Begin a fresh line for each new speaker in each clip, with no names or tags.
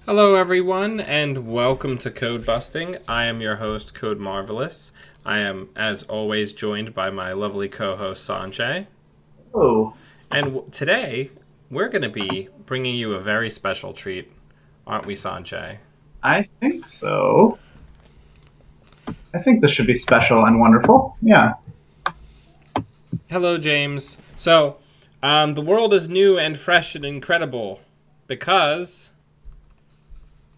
Hello, everyone, and welcome to Codebusting. I am your host, Code Marvelous. I am, as always, joined by my lovely co-host, Sanjay.
Oh,
And today, we're going to be bringing you a very special treat, aren't we, Sanjay?
I think so. I think this should be special and wonderful. Yeah.
Hello, James. So, the world is new and fresh and incredible because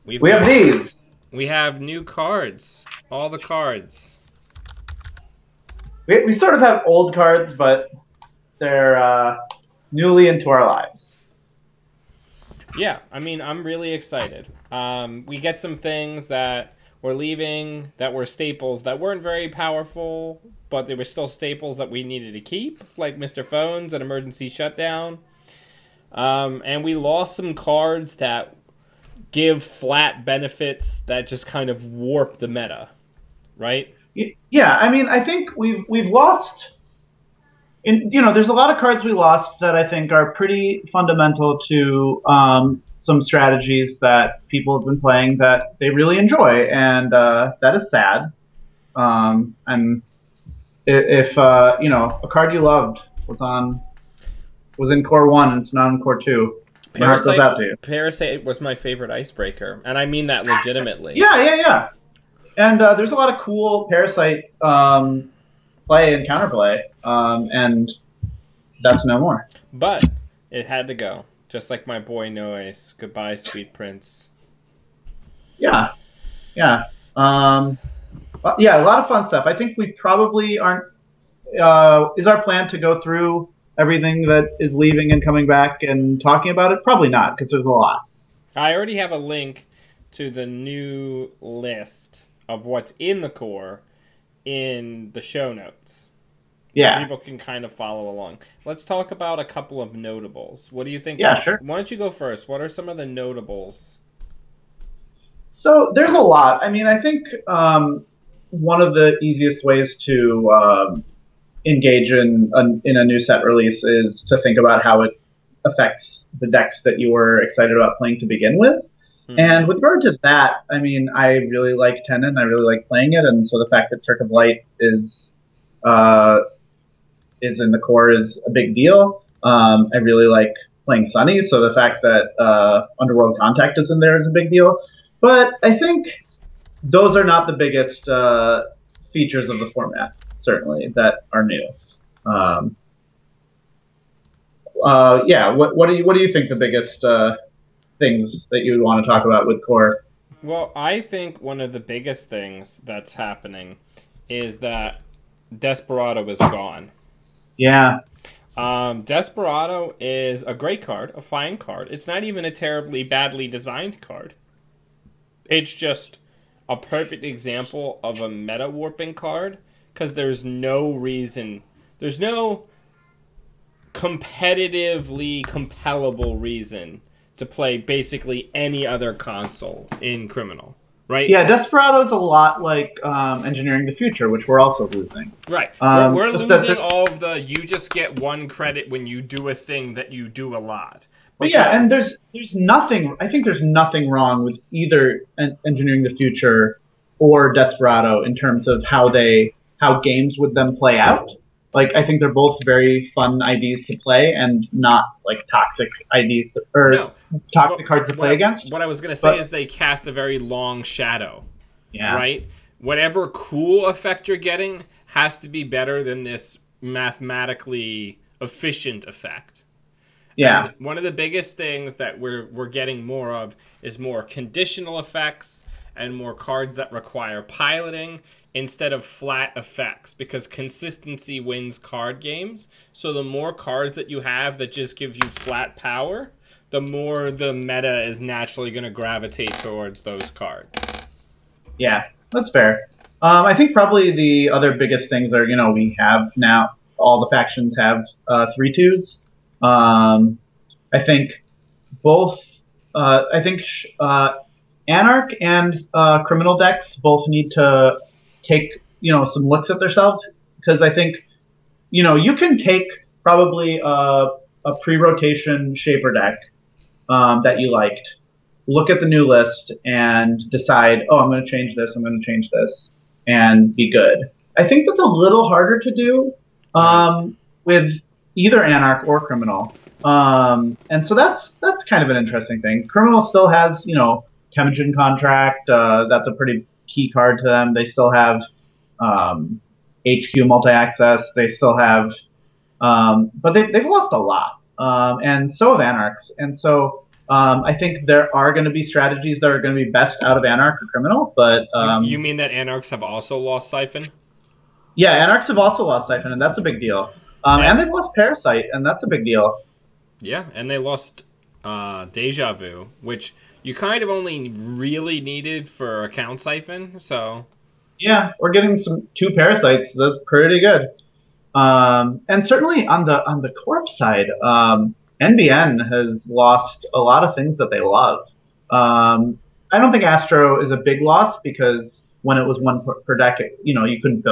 We have these.
we have new cards. All the cards.
We sort of have old cards, but they're newly into our lives.
Yeah, I mean, I'm really excited. We get some things that we're leaving that were staples that weren't very powerful, but they were still staples that we needed to keep, like Mr. Phones and Emergency Shutdown. And we lost some cards that give flat benefits that just kind of warp the meta, right?
Yeah, I mean, I think we've lost. There's a lot of cards we lost that I think are pretty fundamental to some strategies that people have been playing that they really enjoy, and that is sad. And if a card you loved was in core one and it's not in core two, my heart goes out to you.
Parasite was my favorite icebreaker, and I mean that legitimately.
Yeah. And there's a lot of cool Parasite play and counterplay, and that's no more.
But it had to go, just like my boy Noise. Goodbye, sweet prince.
Yeah. A lot of fun stuff. I think we probably aren't. Is our plan to go through everything that is leaving and coming back and talking about it? Probably not, because there's a lot.
I already have a link to the new list of what's in the core in the show notes.
Yeah.
So people can kind of follow along. Let's talk about a couple of notables. What do you think?
Yeah, sure.
Why don't you go first? What are some of the notables?
So there's a lot. I mean, I think one of the easiest ways to engage in a new set release is to think about how it affects the decks that you were excited about playing to begin with. And with regard to that, I mean, I really like Tenon. I really like playing it, and so the fact that Trick of Light is in the core is a big deal. I really like playing Sunny, so the fact that Underworld Contact is in there is a big deal. But I think those are not the biggest features of the format, certainly, that are new. What do you think the biggest things that you would want to talk about with core?
Well, I think one of the biggest things that's happening is that Desperado is gone.
Yeah.
Desperado is a great card, a fine card. It's not even a terribly badly designed card. It's just a perfect example of a meta warping card because there's no reason, there's no competitively compellable reason to play basically any other console in Criminal, right?
Yeah, Desperado is a lot like Engineering the Future, which we're also losing.
Right. We're losing all of the you just get one credit when you do a thing that you do a lot.
But yeah, and there's nothing, I think there's nothing wrong with either Engineering the Future or Desperado in terms of how games with them play out. Like, I think they're both very fun IDs to play and not, like, toxic IDs toxic cards to play against.
What I was going to say is they cast a very long shadow.
Yeah.
Right? Whatever cool effect you're getting has to be better than this mathematically efficient effect.
Yeah.
And one of the biggest things that we're getting more of is more conditional effects and more cards that require piloting instead of flat effects, because consistency wins card games. So the more cards that you have that just give you flat power, the more the meta is naturally going to gravitate towards those cards.
Yeah, that's fair. I think probably the other biggest things are, we have now, all the factions have 3/2s. I think both, Anarch and Criminal decks both need to take, some looks at themselves, because I think, you can take probably a pre-rotation Shaper deck that you liked look at the new list and decide, oh, I'm going to change this, I'm going to change this, and be good. I think that's a little harder to do
Right.
with either Anarch or Criminal. And so that's kind of an interesting thing. Criminal still has, Temujin Contract. That's a pretty key card to them. They still have HQ multi-access. They still have, but they've lost a lot, and so have Anarchs. And so I think there are going to be strategies that are going to be best out of Anarch or Criminal. But
You mean that Anarchs have also lost Siphon?
yeah, Anarchs have also lost Siphon, and that's a big deal. And
And
they've lost Parasite, and that's a big deal.
yeah, and they lost Deja Vu, which you kind of only really needed for account Siphon. So
Yeah, we're getting some two Parasites. That's pretty good. And certainly on the Corp side, NBN has lost a lot of things that they love. I don't think Astro is a big loss because when it was one per deck, you couldn't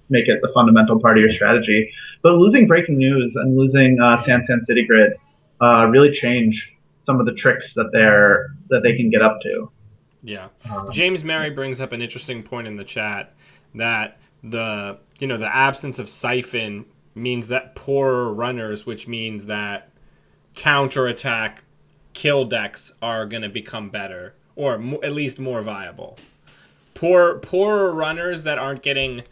make it the fundamental part of your strategy. But losing Breaking News and losing San City Grid really change some of the tricks that they can get up to.
yeah, James Mary brings up an interesting point in the chat that the absence of Siphon means that poorer runners, which means that counterattack kill decks are going to become better or at least more viable. Poorer runners that aren't getting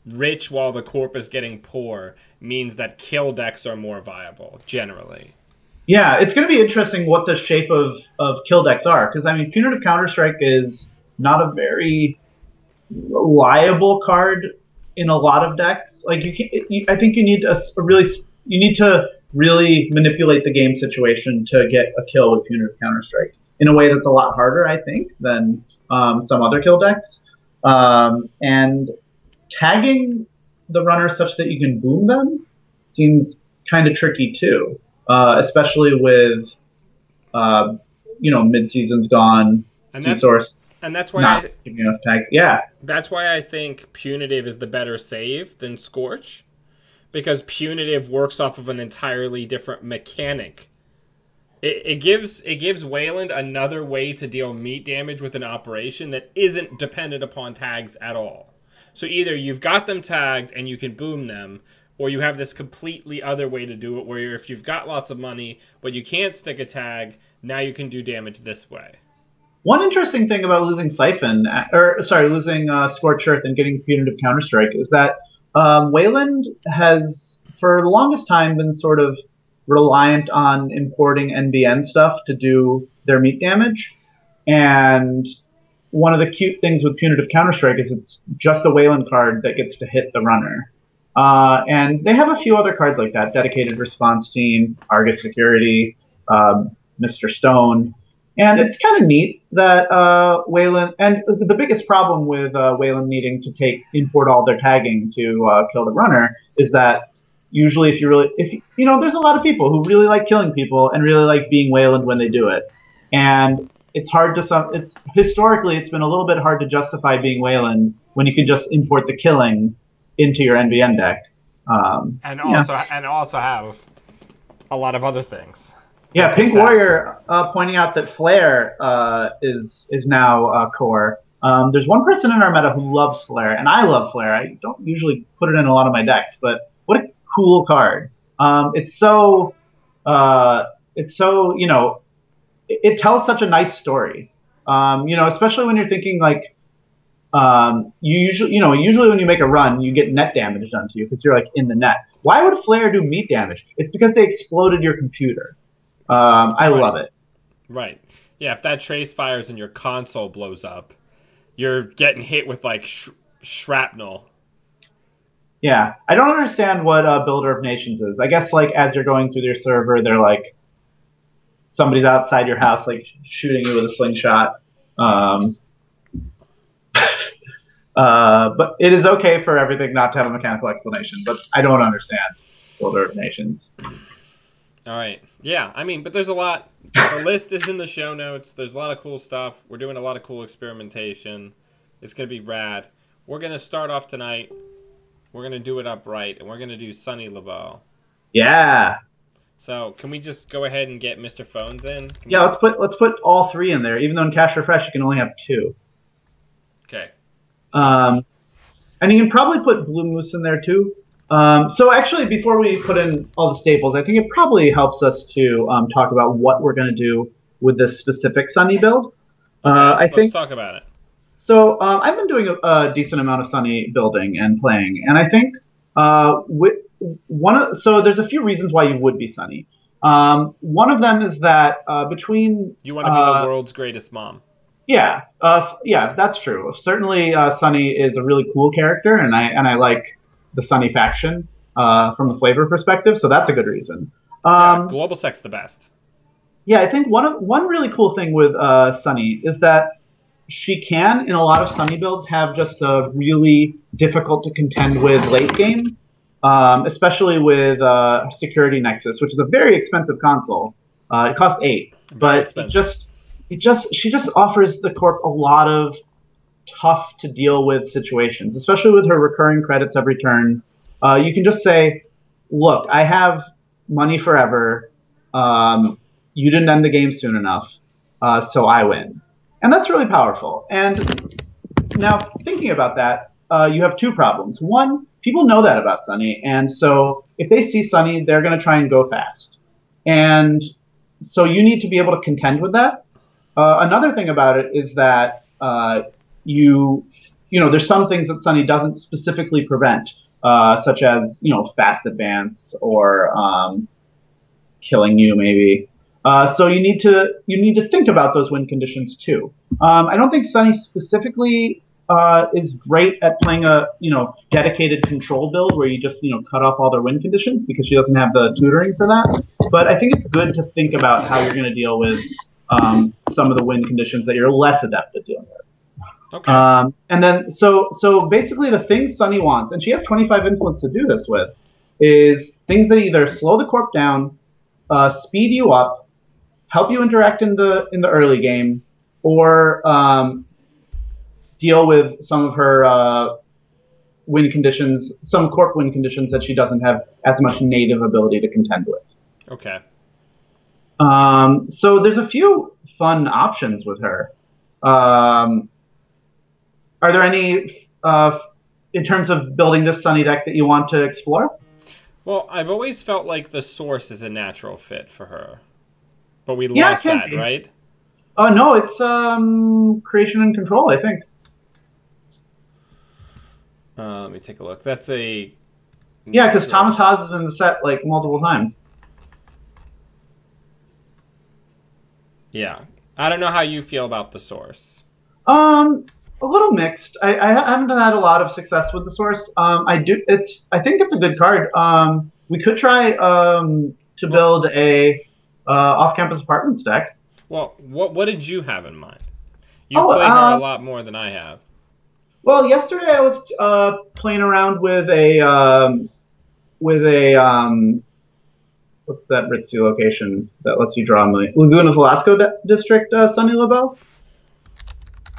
rich while the corp is getting poor means that kill decks are more viable generally.
Yeah, it's going to be interesting what the shape of kill decks are because I mean, Punitive Counterstrike is not a very reliable card in a lot of decks. Like I think you need you need to really manipulate the game situation to get a kill with Punitive Counterstrike in a way that's a lot harder, I think, than some other kill decks. And tagging the runners such that you can boom them seems kind of tricky too, especially with mid season's gone,
And
C
that's
source
and that's why
not giving enough tags. Yeah,
that's why I think Punitive is the better save than Scorch, because Punitive works off of an entirely different mechanic. It gives Wayland another way to deal meat damage with an operation that isn't dependent upon tags at all. So either you've got them tagged and you can boom them, or you have this completely other way to do it where if you've got lots of money but you can't stick a tag, now you can do damage this way.
one interesting thing about losing Siphon, losing Scorched Earth and getting Punitive Counterstrike is that Wayland has, for the longest time, been sort of reliant on importing NBN stuff to do their meat damage. And one of the cute things with Punitive Counterstrike is it's just a Wayland card that gets to hit the runner. And they have a few other cards like that: Dedicated Response Team, Argus Security, Mr. Stone. And it's kind of neat that Wayland, and the biggest problem with Wayland needing to import all their tagging to kill the runner is that usually there's a lot of people who really like killing people and really like being Wayland when they do it. And historically it's been a little bit hard to justify being Wayland when you can just import the killing into your NBN deck.
And
Yeah.
also have a lot of other things.
Yeah, Pink Warrior pointing out that Flare is now core. There's one person in our meta who loves Flare, and I love Flare. I don't usually put it in a lot of my decks, but what a cool card! It's so it tells such a nice story. Especially when you're thinking like usually when you make a run, you get net damage done to you because you're like in the net. Why would Flare do meat damage? It's because they exploded your computer. I love it.
Right. Yeah, if that trace fires and your console blows up, you're getting hit with like shrapnel.
Yeah, I don't understand what Builder of Nations is. I guess like as you're going through their server, they're like somebody's outside your house like shooting you with a slingshot. But it is okay for everything not to have a mechanical explanation. But I don't understand Builder of Nations.
All right. Yeah, I mean, but there's a lot. The list is in the show notes. There's a lot of cool stuff. We're doing a lot of cool experimentation. It's going to be rad. We're going to start off tonight. We're going to do it upright, and we're going to do Sunny LeBeau.
Yeah.
So can we just go ahead and get Mr. Phones in? Can we
Yeah,
just...
let's put all three in there. Even though in cash refresh you can only have two.
Okay. Cool.
And you can probably put Blue Moose in there too. So actually, before we put in all the staples, I think it probably helps us to talk about what we're going to do with this specific Sunny build.
Okay,
I
let's
think
talk about it.
so. I've been doing a decent amount of Sunny building and playing, and I think with so there's a few reasons why you would be Sunny. One of them is that between
You want to be the world's greatest mom.
yeah, yeah, that's true. Certainly, Sunny is a really cool character, and I like the Sunny faction from the flavor perspective, so that's a good reason.
Yeah,
Um,
global sex the best.
yeah, I think one really cool thing with Sunny is that she can, in a lot of Sunny builds, have just a really difficult to contend with late game, especially with Security Nexus, which is a very expensive console. It costs 8,
Very
but
expensive.
she just offers the corp a lot of tough to deal with situations, especially with her recurring credits every turn. You can just say, "Look, I have money forever. You didn't end the game soon enough, so I win," and that's really powerful. And now thinking about that, you have two problems. One, people know that about Sunny, and so if they see Sunny, they're going to try and go fast, and so you need to be able to contend with that. Another thing about it is that you know, there's some things that Sunny doesn't specifically prevent, such as fast advance or killing you maybe. So you need to think about those win conditions too. I don't think Sunny specifically is great at playing a dedicated control build where you just cut off all their win conditions because she doesn't have the tutoring for that. But I think it's good to think about how you're going to deal with some of the win conditions that you're less adept at dealing with.
Okay.
And then so basically the things Sunny wants, and she has 25 influence to do this with, is things that either slow the corp down, speed you up, help you interact in the early game, or deal with some of her win conditions, some corp win conditions that she doesn't have as much native ability to contend with.
Okay.
So there's a few fun options with her. Are there any, in terms of building this Sunny deck, that you want to explore?
Well, I've always felt like the Source is a natural fit for her. But we
Yeah, it
lost
can
that,
be.
right?
No, it's creation and control, I think.
Let me take a look. That's a...
Yeah, because Thomas Haas is in the set like multiple times.
Yeah. I don't know how you feel about the Source.
A little mixed. I haven't had a lot of success with the Source. I think it's a good card. We could try to build a off-campus apartments deck.
Well, what did you have in mind? You played her a lot more than I have.
Well, yesterday I was playing around with a what's that ritzy location that lets you draw money? Laguna Velasco district, Sunny LeBeau.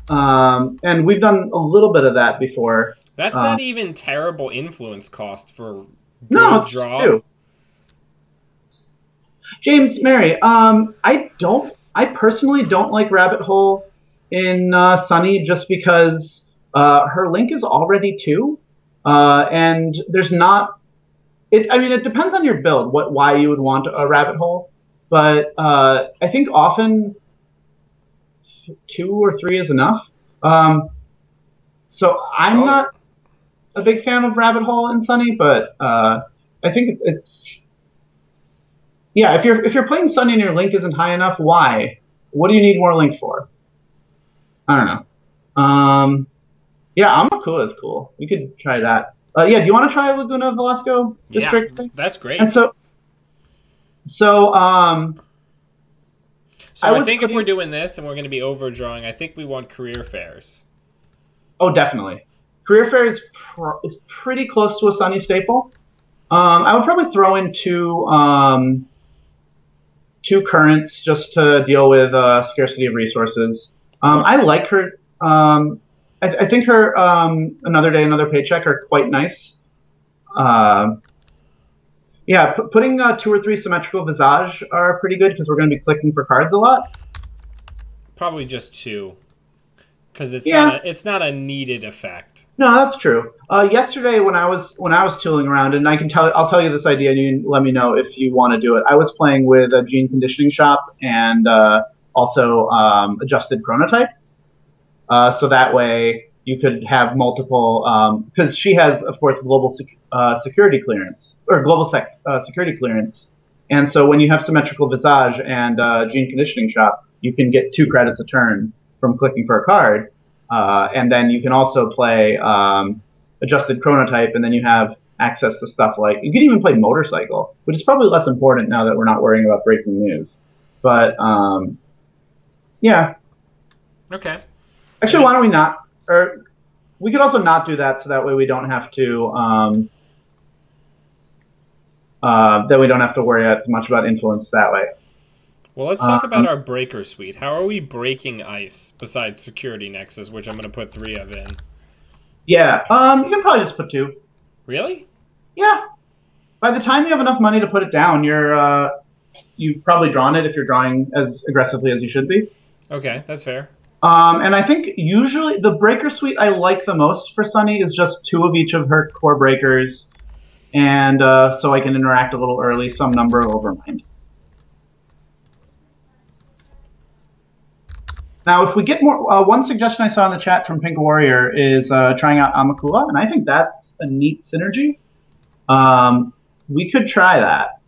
And we've done a little bit of that before.
That's not even terrible influence cost for
no,
good draw.
True. James, Mary, I personally don't like Rabbit Hole in Sunny just because her link is already 2, and there's not. I mean, it depends on your build, why you would want a Rabbit Hole, but I think often 2 or 3 is enough. So I'm not a big fan of Rabbit Hole in Sunny, but I think it's. Yeah, if you're playing Sunny and your link isn't high enough, why? What do you need more link for? I don't know. Yeah, I'm cool. It's cool. We could try that. Yeah, do you want to try Laguna Velasco district?
Yeah, that's great.
And so
I think if we're doing this and we're going to be overdrawing, I think we want career fairs.
Oh, definitely. Career fair is pretty close to a Sunny staple. I would probably throw in 2 currents just to deal with scarcity of resources. I like her. I think her Another Day, Another Paycheck are quite nice. Yeah, putting 2 or 3 symmetrical visage are pretty good because we're going to be clicking for cards a lot.
Probably just 2, because
Yeah,
it's not a needed effect.
no, that's true. Yesterday when I was tooling around, and I'll tell you this idea, and you can let me know if you want to do it. I was playing with a gene conditioning shop and also adjusted chronotype, so that way you could have multiple because she has, of course, security clearance or security clearance, and so when you have symmetrical visage and gene conditioning shop, you can get 2 credits a turn from clicking for a card. And then you can also play adjusted chronotype, and then you have access to stuff like you can even play motorcycle, which is probably less important now that we're not worrying about breaking news. But yeah,
Okay.
actually, why don't we not? Or we could also not do that, so that way we don't have to worry as much about influence that way.
Well, let's talk about our breaker suite. How are we breaking ice besides security nexus, which I'm going to put 3 of in?
Yeah, you can probably just put 2.
Really?
Yeah. By the time you have enough money to put it down, you've probably drawn it if you're drawing as aggressively as you should be.
Okay, that's fair.
And I think usually the breaker suite I like the most for Sunny is just 2 of each of her core breakers, and so I can interact a little early, some number of Overmind. Now, if we get more, one suggestion I saw in the chat from Pink Warrior is trying out Amakua, and I think that's a neat synergy. We could try that.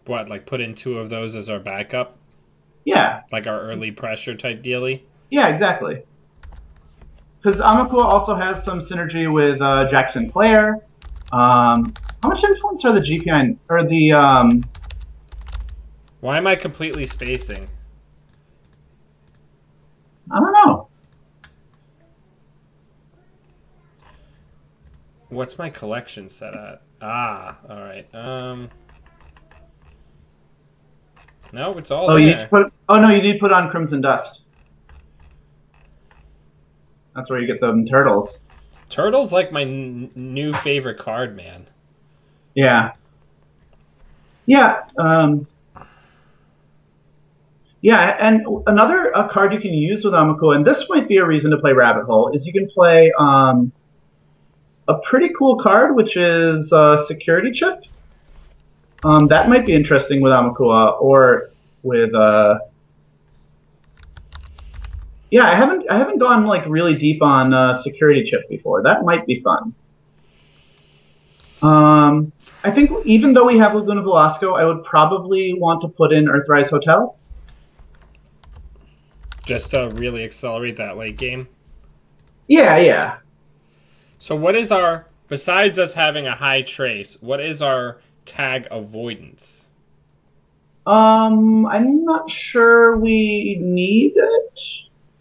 What, like put in 2 of those as our backup?
Yeah.
Like our early pressure type dealy?
Yeah, exactly. Because Amakua also has some synergy with Jackson Clare. How much influence are the GPI or the?
Why am I completely spacing?
I don't know.
What's my collection set at? Ah, all right. No, it's all
Oh,
there.
you need to put. Oh no, you need to put on Crimson Dust. That's where you get the turtles.
Turtle's like my new favorite card, man.
Yeah. Yeah. Yeah, and another card you can use with Amakua, and this might be a reason to play Rabbit Hole, is you can play a pretty cool card, which is Security Chip. That might be interesting with Amakua, or with yeah, I haven't gone like really deep on Security Chip before. That might be fun. I think even though we have Laguna Velasco, I would probably want to put in Earthrise Hotel.
Just to really accelerate that late game?
Yeah, yeah.
So what is our, besides us having a high trace, what is our tag avoidance?
I'm not sure we need it.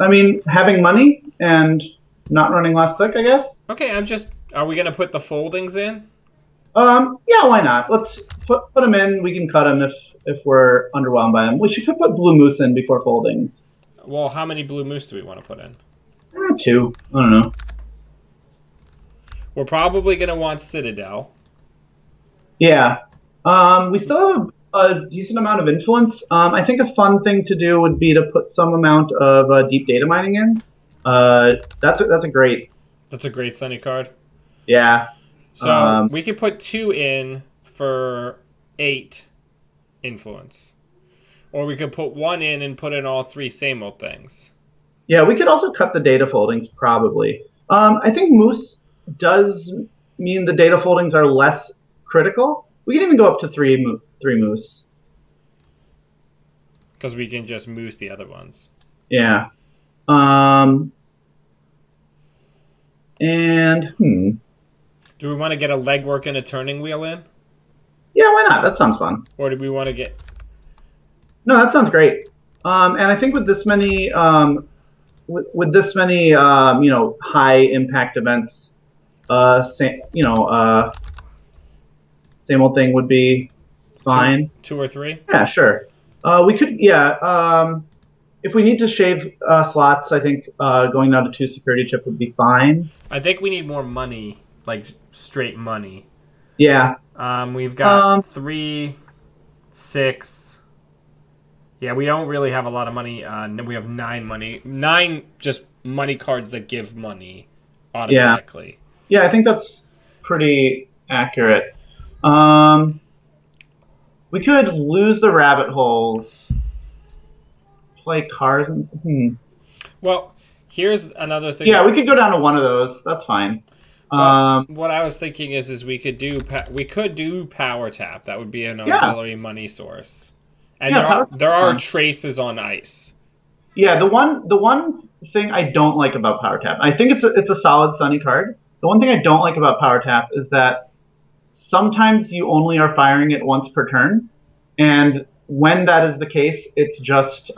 I mean, having money and not running last click, I guess.
Okay, are we going to put the foldings in?
Yeah, why not? Let's put them in. We can cut them if we're underwhelmed by them. We should put Blue Moose in before foldings.
Well, how many Blue Moose do we want to put in?
2. I don't know.
We're probably going to want Citadel.
Yeah. We still have a decent amount of influence. I think a fun thing to do would be to put some amount of deep data mining in. That's a great.
That's a great Sunny card.
Yeah.
So we could put 2 in for 8 influence. Or we could put 1 in and put in all 3 same old things.
Yeah, we could also cut the data foldings, probably. I think Moose does mean the data foldings are less critical. We can even go up to 3 Moose.
Because we can just Moose the other ones.
Yeah.
Do we want to get a legwork and a turning wheel in?
Yeah, why not? That sounds fun.
Or do we want to get...
No, that sounds great. And I think with this many, high impact events, same old thing would be fine.
2 or 3?
Yeah, sure. We could, yeah. If we need to shave slots, I think going down to 2 security chip would be fine.
I think we need more money, like straight money.
Yeah.
We've got 3, 6. Yeah, we don't really have a lot of money. We have 9 just money cards that give money
Yeah.
automatically.
Yeah, I think that's pretty accurate. We could lose the rabbit holes, play cards, and
Well, here's another thing.
yeah, we could go down to one of those. That's fine.
Well, what I was thinking is we could do power tap. That would be an auxiliary money source. And there are traces on ice.
Yeah, the one thing I don't like about Power Tap, I think it's a solid Sunny card. The one thing I don't like about Power Tap is that sometimes you only are firing it once per turn, and when that is the case, it's just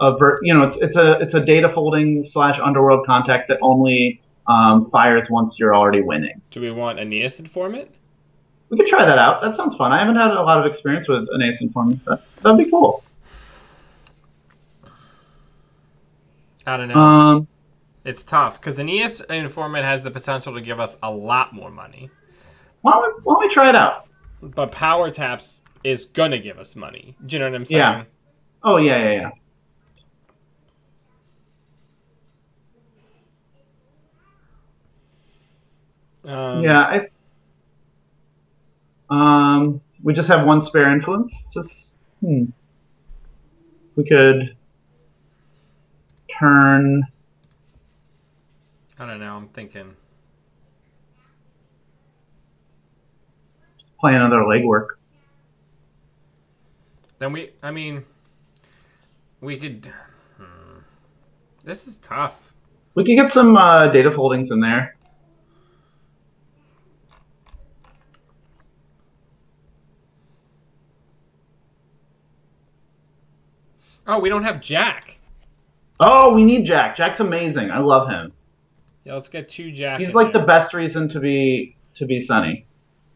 it's a data folding / underworld contact that only fires once you're already winning.
Do we want Aeneas Informant?
We could try that out. That sounds fun. I haven't had a lot of experience with Aeneas Informant. That'd be cool.
I don't know. It's tough because Aeneas Informant has the potential to give us a lot more money.
Why don't we try it out?
But Power Taps is gonna give us money. Do you know what I'm saying?
Yeah. Oh yeah. We just have one spare influence. We could turn.
I don't know. I'm thinking.
Just play another legwork.
Then we could. This is tough.
We could get some data foldings in there.
Oh, we don't have Jack.
Oh, we need Jack. Jack's amazing. I love him.
Yeah, let's get 2 Jack.
He's like the best reason to be Sunny.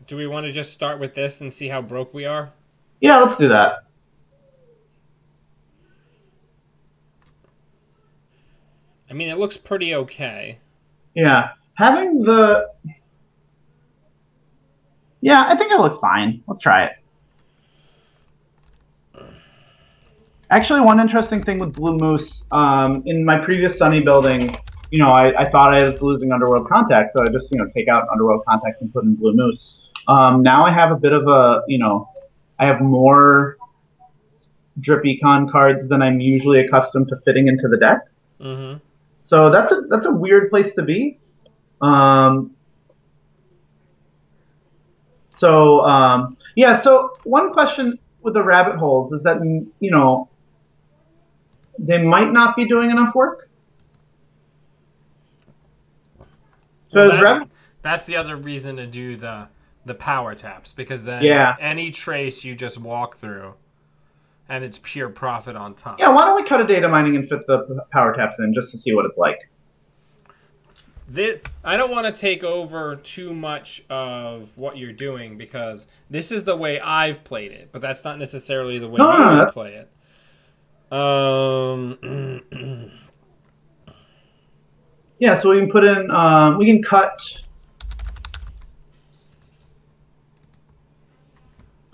Do we want to just start with this and see how broke we are?
Yeah, let's do that.
I mean, it looks pretty okay.
Yeah. I think it looks fine. Let's try it. Actually, one interesting thing with Blue Moose, in my previous Sunny building, I thought I was losing Underworld Contact, so I just, take out Underworld Contact and put in Blue Moose. Now I have a bit of I have more Drip Econ cards than I'm usually accustomed to fitting into the deck.
Mm-hmm.
So that's a weird place to be. So one question with the rabbit holes is that, they might not be doing enough work.
Well, that's the other reason to do the power taps, because then any trace you just walk through, and it's pure profit on top.
Yeah, why don't we cut a data mining and fit the power taps in just to see what it's like?
I don't want to take over too much of what you're doing, because this is the way I've played it, but that's not necessarily the way you would play it.
Yeah, so we can put in, we can cut,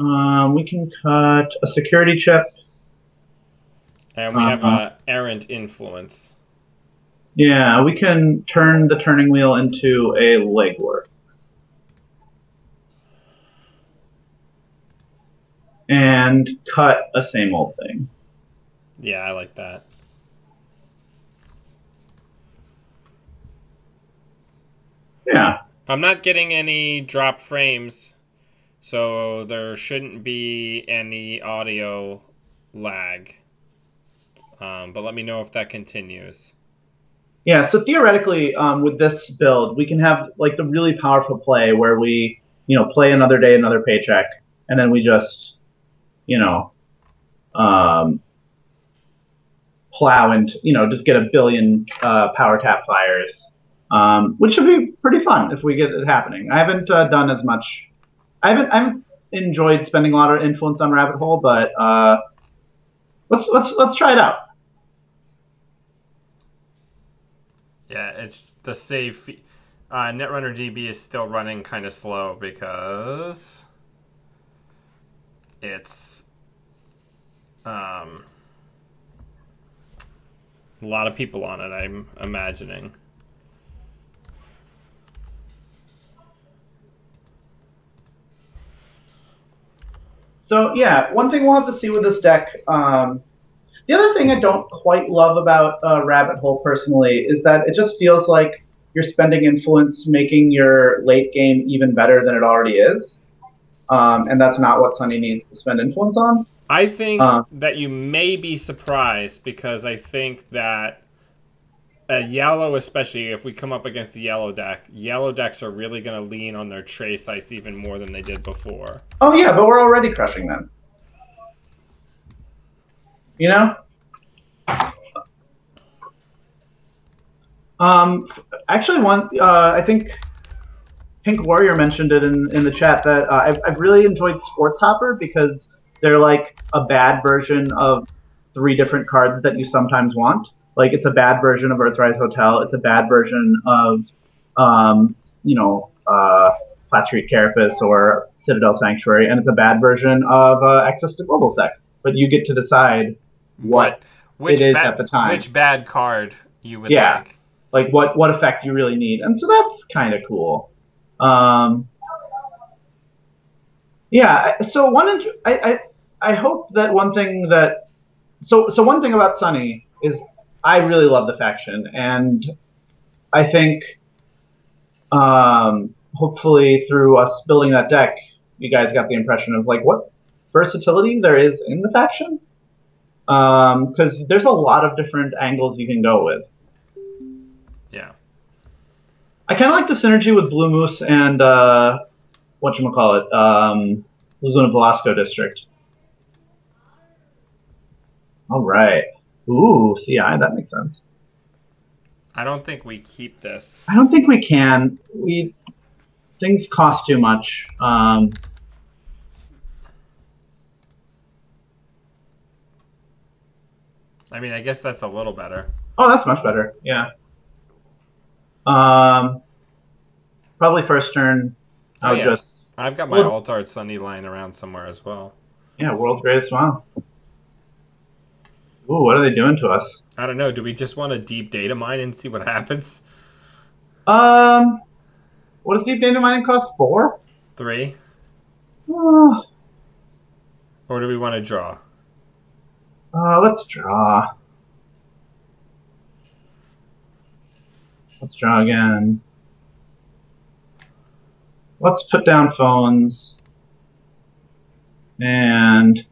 a security chip.
And we have an errant influence.
Yeah, we can turn the turning wheel into a legwork. And cut a same old thing.
Yeah, I like that.
Yeah.
I'm not getting any dropped frames, so there shouldn't be any audio lag. But let me know if that continues.
Yeah, so theoretically, with this build, we can have like the really powerful play where we, play another day, another paycheck, and then we just, plow and just get a billion power tap fires, which should be pretty fun if we get it happening. I haven't done as much. I haven't enjoyed spending a lot of influence on Rabbit Hole, but let's try it out.
Yeah, it's the save. Netrunner DB is still running kind of slow because it's a lot of people on it, I'm imagining.
So yeah, one thing we'll have to see with this deck. The other thing I don't quite love about Rabbit Hole personally is that it just feels like you're spending influence making your late game even better than it already is, and that's not what Sunny needs to spend influence on.
I think that you may be surprised because I think that a yellow, especially if we come up against a yellow deck, yellow decks are really going to lean on their trace ice even more than they did before.
Oh yeah, but we're already crushing them. You know? Actually, I think Pink Warrior mentioned it in the chat that I've really enjoyed Sports Hopper because they're like a bad version of 3 different cards that you sometimes want. Like it's a bad version of Earthrise Hotel. It's a bad version of, Flat Street Carapace or Citadel Sanctuary, and it's a bad version of Access to Global Sec. But you get to decide what it is at the time.
Which bad card you would like.
Like what effect you really need. And so that's kind of cool. Yeah, so I hope that one thing that so one thing about Sunny is I really love the faction, and I think hopefully through us building that deck, you guys got the impression of like what versatility there is in the faction, because there's a lot of different angles you can go with.
Yeah,
I kind of like the synergy with Blue Moose and whatchamacallit, Laguna Velasco District. All right. Ooh, CI, that makes sense.
I don't think we keep this.
I don't think we can. Things cost too much. I
mean, I guess that's a little better.
Oh, that's much better. Yeah. Probably first turn. I've
got my Altart Sunny lying around somewhere as well.
Yeah, World's Greatest Smile. Ooh, what are they doing to us?
I don't know. Do we just want to deep data mine and see what happens?
What does deep data mining cost? 4?
3?
Or
do we want to draw?
Let's draw. Let's draw again. Let's put down phones. And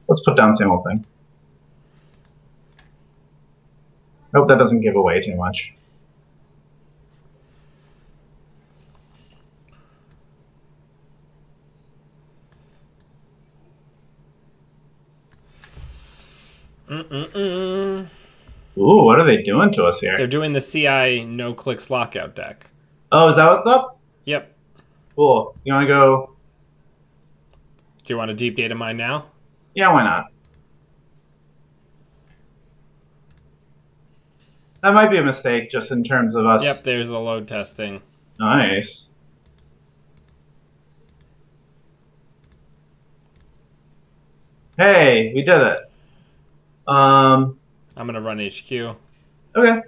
let's put down the same old thing. I hope that doesn't give away too much. Ooh, what are they doing to us here?
They're doing the CI no-clicks lockout deck.
Oh, is that what's up?
Yep.
Cool. You want to go?
Do you want to deep data mine now?
Yeah, why not? That might be a mistake just in terms of us.
Yep, there's the load testing.
Nice. Hey, we did it.
I'm going to run HQ.
Okay.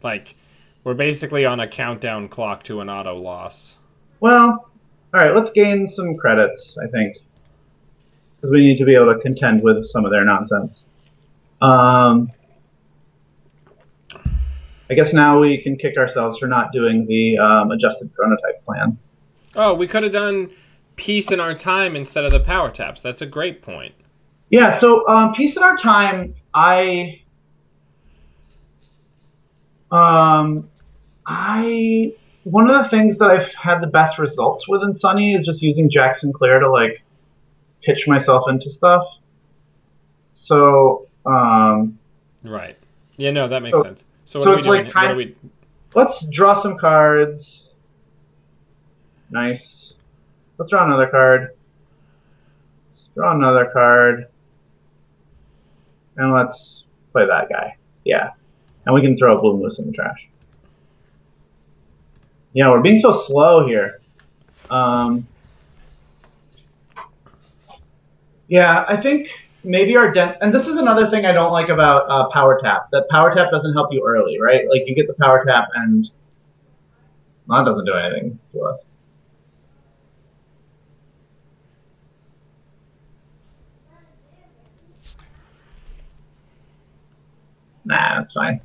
Like, we're basically on a countdown clock to an auto loss.
Well, alright, let's gain some credits, I think. Because we need to be able to contend with some of their nonsense. I guess now we can kick ourselves for not doing the adjusted chronotype plan.
Oh, we could have done Peace in Our Time instead of the power taps. That's a great point.
Yeah, so Peace in Our Time, one of the things that I've had the best results with in Sunny is just using Jackson Clare to like pitch myself into stuff. So
right. Yeah, no, that makes sense. So what are we doing?
Like let's draw some cards. Nice. Let's draw another card. Let's draw another card. And let's play that guy. Yeah. And we can throw a blue moose in the trash. Yeah, we're being so slow here. Yeah, I think maybe our and this is another thing I don't like about power tap. That power tap doesn't help you early, right? Like you get the power tap and well, that doesn't do anything to us. Nah, that's fine.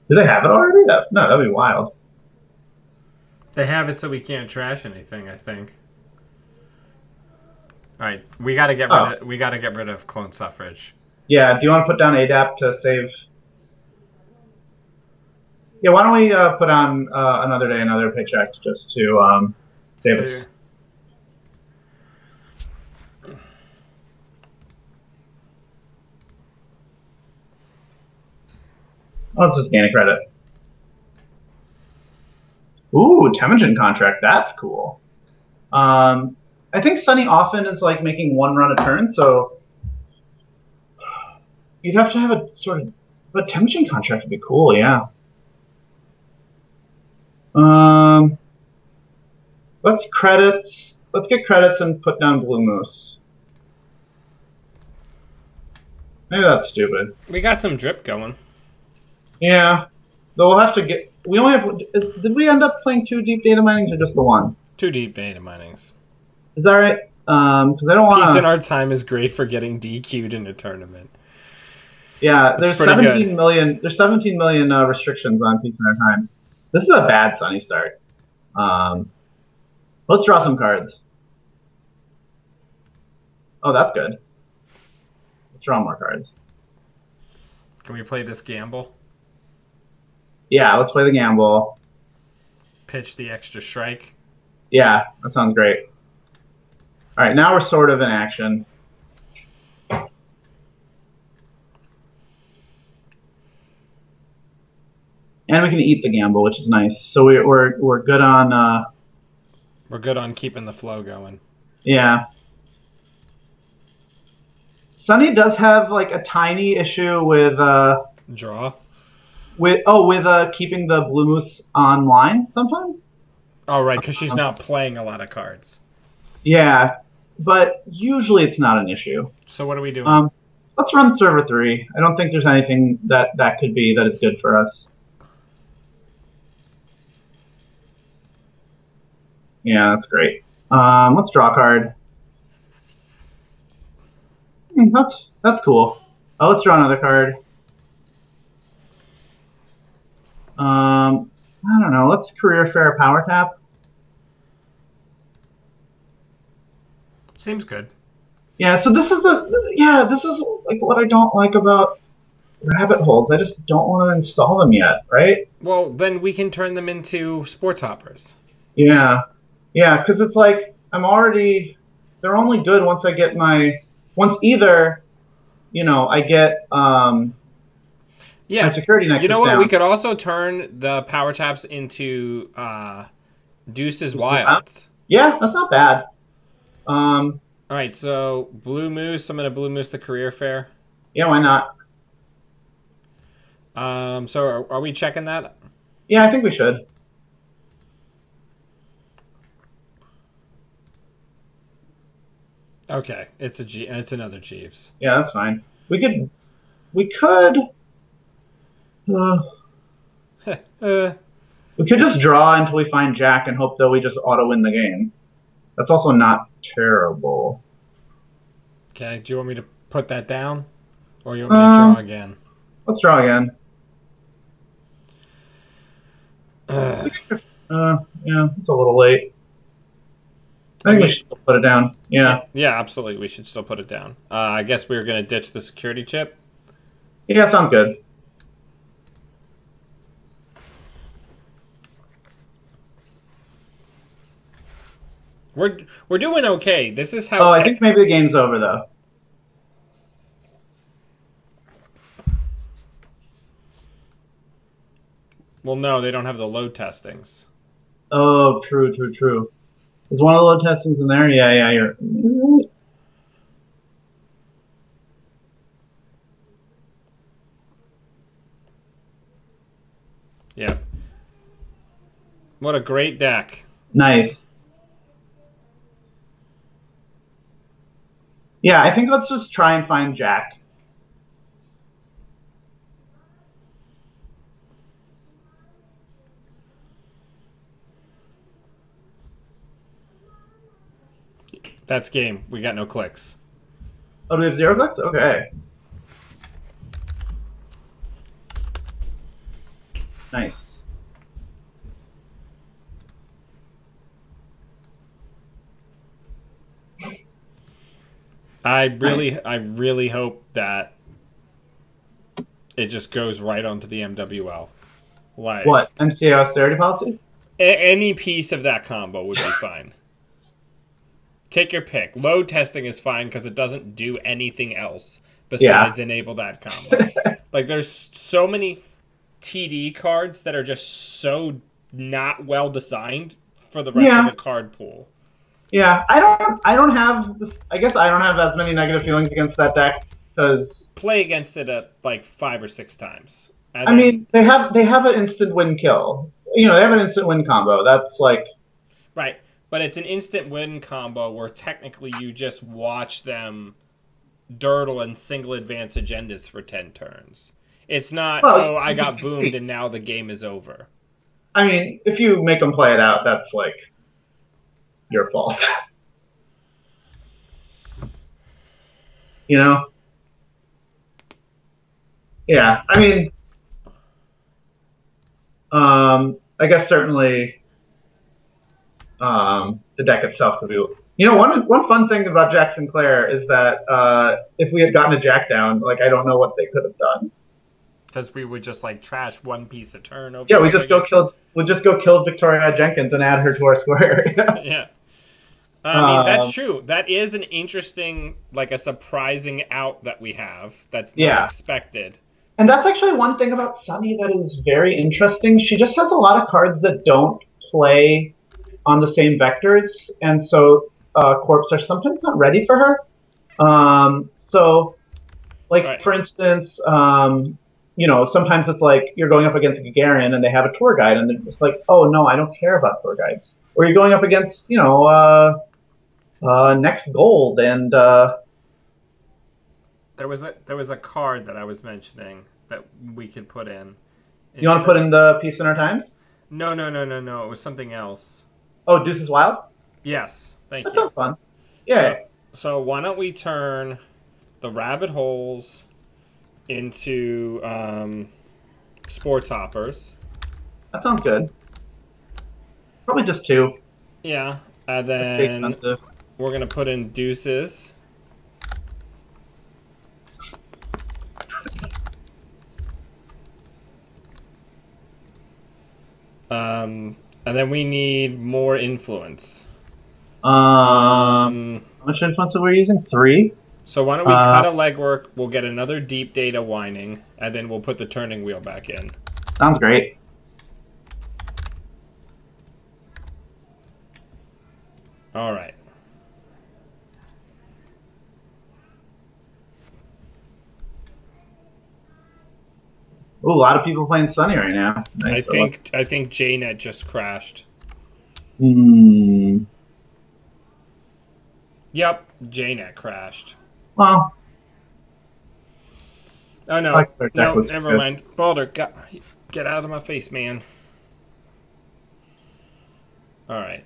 Do they have it already? No, that'd be wild.
They have it so we can't trash anything, I think. All right, we got to get rid of clone suffrage.
Yeah, do you want to put down ADAP to save? Yeah, why don't we put on another day, another paycheck just to save us. Let's just gain a credit. Ooh, Temujin contract. That's cool. I think Sunny often is like making one run a turn, so you'd have to have a sort of. But Temujin contract would be cool, yeah. Let's credits. Let's get credits and put down Blue Moose. Maybe that's stupid.
We got some drip going.
Yeah. Though we'll have to get. We only have. Did we end up playing 2 deep data minings or just the one?
2 deep data minings.
Is that right? Because I don't want.
Peace in our time is great for getting DQ'd in a tournament.
Yeah, there's 17 million. There's 17 million restrictions on Peace in our time. This is a bad Sunny start. Let's draw some cards. Oh, that's good. Let's draw more cards.
Can we play this gamble?
Yeah, let's play the gamble.
Pitch the extra strike.
Yeah, that sounds great. All right, now we're sort of in action. And we can eat the gamble, which is nice. So we're good on.
We're good on keeping the flow going.
Yeah. Sunny does have like a tiny issue with
draw.
With keeping the Blue Moose online sometimes.
Oh right, because she's not playing a lot of cards.
Yeah, but usually it's not an issue.
So what are we doing?
Let's run server 3. I don't think there's anything that could be that is good for us. Yeah, that's great. Let's draw a card. That's cool. Oh, let's draw another card. I don't know. Let's career fair power tap.
Seems good.
Yeah. So this is this is like what I don't like about rabbit holes. I just don't want to install them yet, right?
Well, then we can turn them into sports hoppers.
Yeah. Yeah, because it's like they're only good once I get once either, I get my security nexus
You know what?
down.
We could also turn the power taps into Deuce's Wilds.
Yeah, that's not bad. All
right, so Blue Moose. I'm gonna Blue Moose the career fair.
Yeah, why not?
So are we checking that?
Yeah, I think we should.
Okay, it's another Jeeves.
Yeah, that's fine. We could we could just draw until we find Jack and hope that we just auto win the game. That's also not terrible.
Okay, do you want me to put that down, or you want me to draw again?
Let's draw again. Yeah, it's a little late. I think we should put it down. Yeah.
Yeah, absolutely. We should still put it down. I guess we were going to ditch the security chip.
Yeah, sounds good.
We're doing okay. This is how.
Oh, I think maybe the game's over though.
Well, no, they don't have the load testings.
Oh, true. Is one of the load testings in there? Yeah, yeah, you're.
Yeah. What a great deck.
Nice. Yeah, I think let's just try and find Jack.
That's game. We got no clicks.
Oh, do we have 0 clicks? Okay. Nice.
I really hope that it just goes right onto the MWL. Like
What? MCA austerity policy?
any piece of that combo would be fine. Take your pick. Load testing is fine because it doesn't do anything else besides enable that combo. Like there's so many TD cards that are just so not well designed for the rest of the card pool.
Yeah, I don't have this. I guess I don't have as many negative feelings against that deck because
play against it at like 5 or 6 times.
I mean, they have an instant win kill. You know, they have an instant win combo. That's like
right, but it's an instant win combo where technically you just watch them durdle and single advance agendas for 10 turns. It's not, oh, I got boomed and now the game is over.
I mean, if you make them play it out, that's like your fault. You know? Yeah, I mean, I guess certainly the deck itself could be. You know, one fun thing about Jack Sinclair is that if we had gotten a Jack down, like I don't know what they could have done.
Because we would just like trash one piece a turn over.
Yeah, we just go kill Victoria Jenkins and add her to our square area.
Yeah. I mean, that's true. That is an interesting, like a surprising out that we have. That's not expected.
And that's actually one thing about Sunny that is very interesting. She just has a lot of cards that don't play on the same vectors, and so corps are sometimes not ready for her. So, like for instance, you know, sometimes it's like you're going up against Gagarin and they have a tour guide, and they're just like, oh no, I don't care about tour guides. Or you're going up against, you know, Next Gold and
there was a card that I was mentioning that we could put in.
You want to put in the Peace in Our Times?
No. It was something else.
Oh, Deuce is Wild?
Yes. Thank you.
That sounds fun. Yeah.
So why don't we turn the rabbit holes into sports hoppers?
That sounds good. Probably just 2.
Yeah. And then we're going to put in deuces. And then we need more influence.
How much influence are we using? 3?
So why don't we cut a legwork, we'll get another deep data whining, and then we'll put the turning wheel back in.
Sounds great.
All right.
Ooh, a lot of people playing Sunny right now. Nice.
I think JNet just crashed.
Hmm.
Yep, JNet crashed.
Well.
Oh no, no, never mind. Balder, get out of my face, man. All right.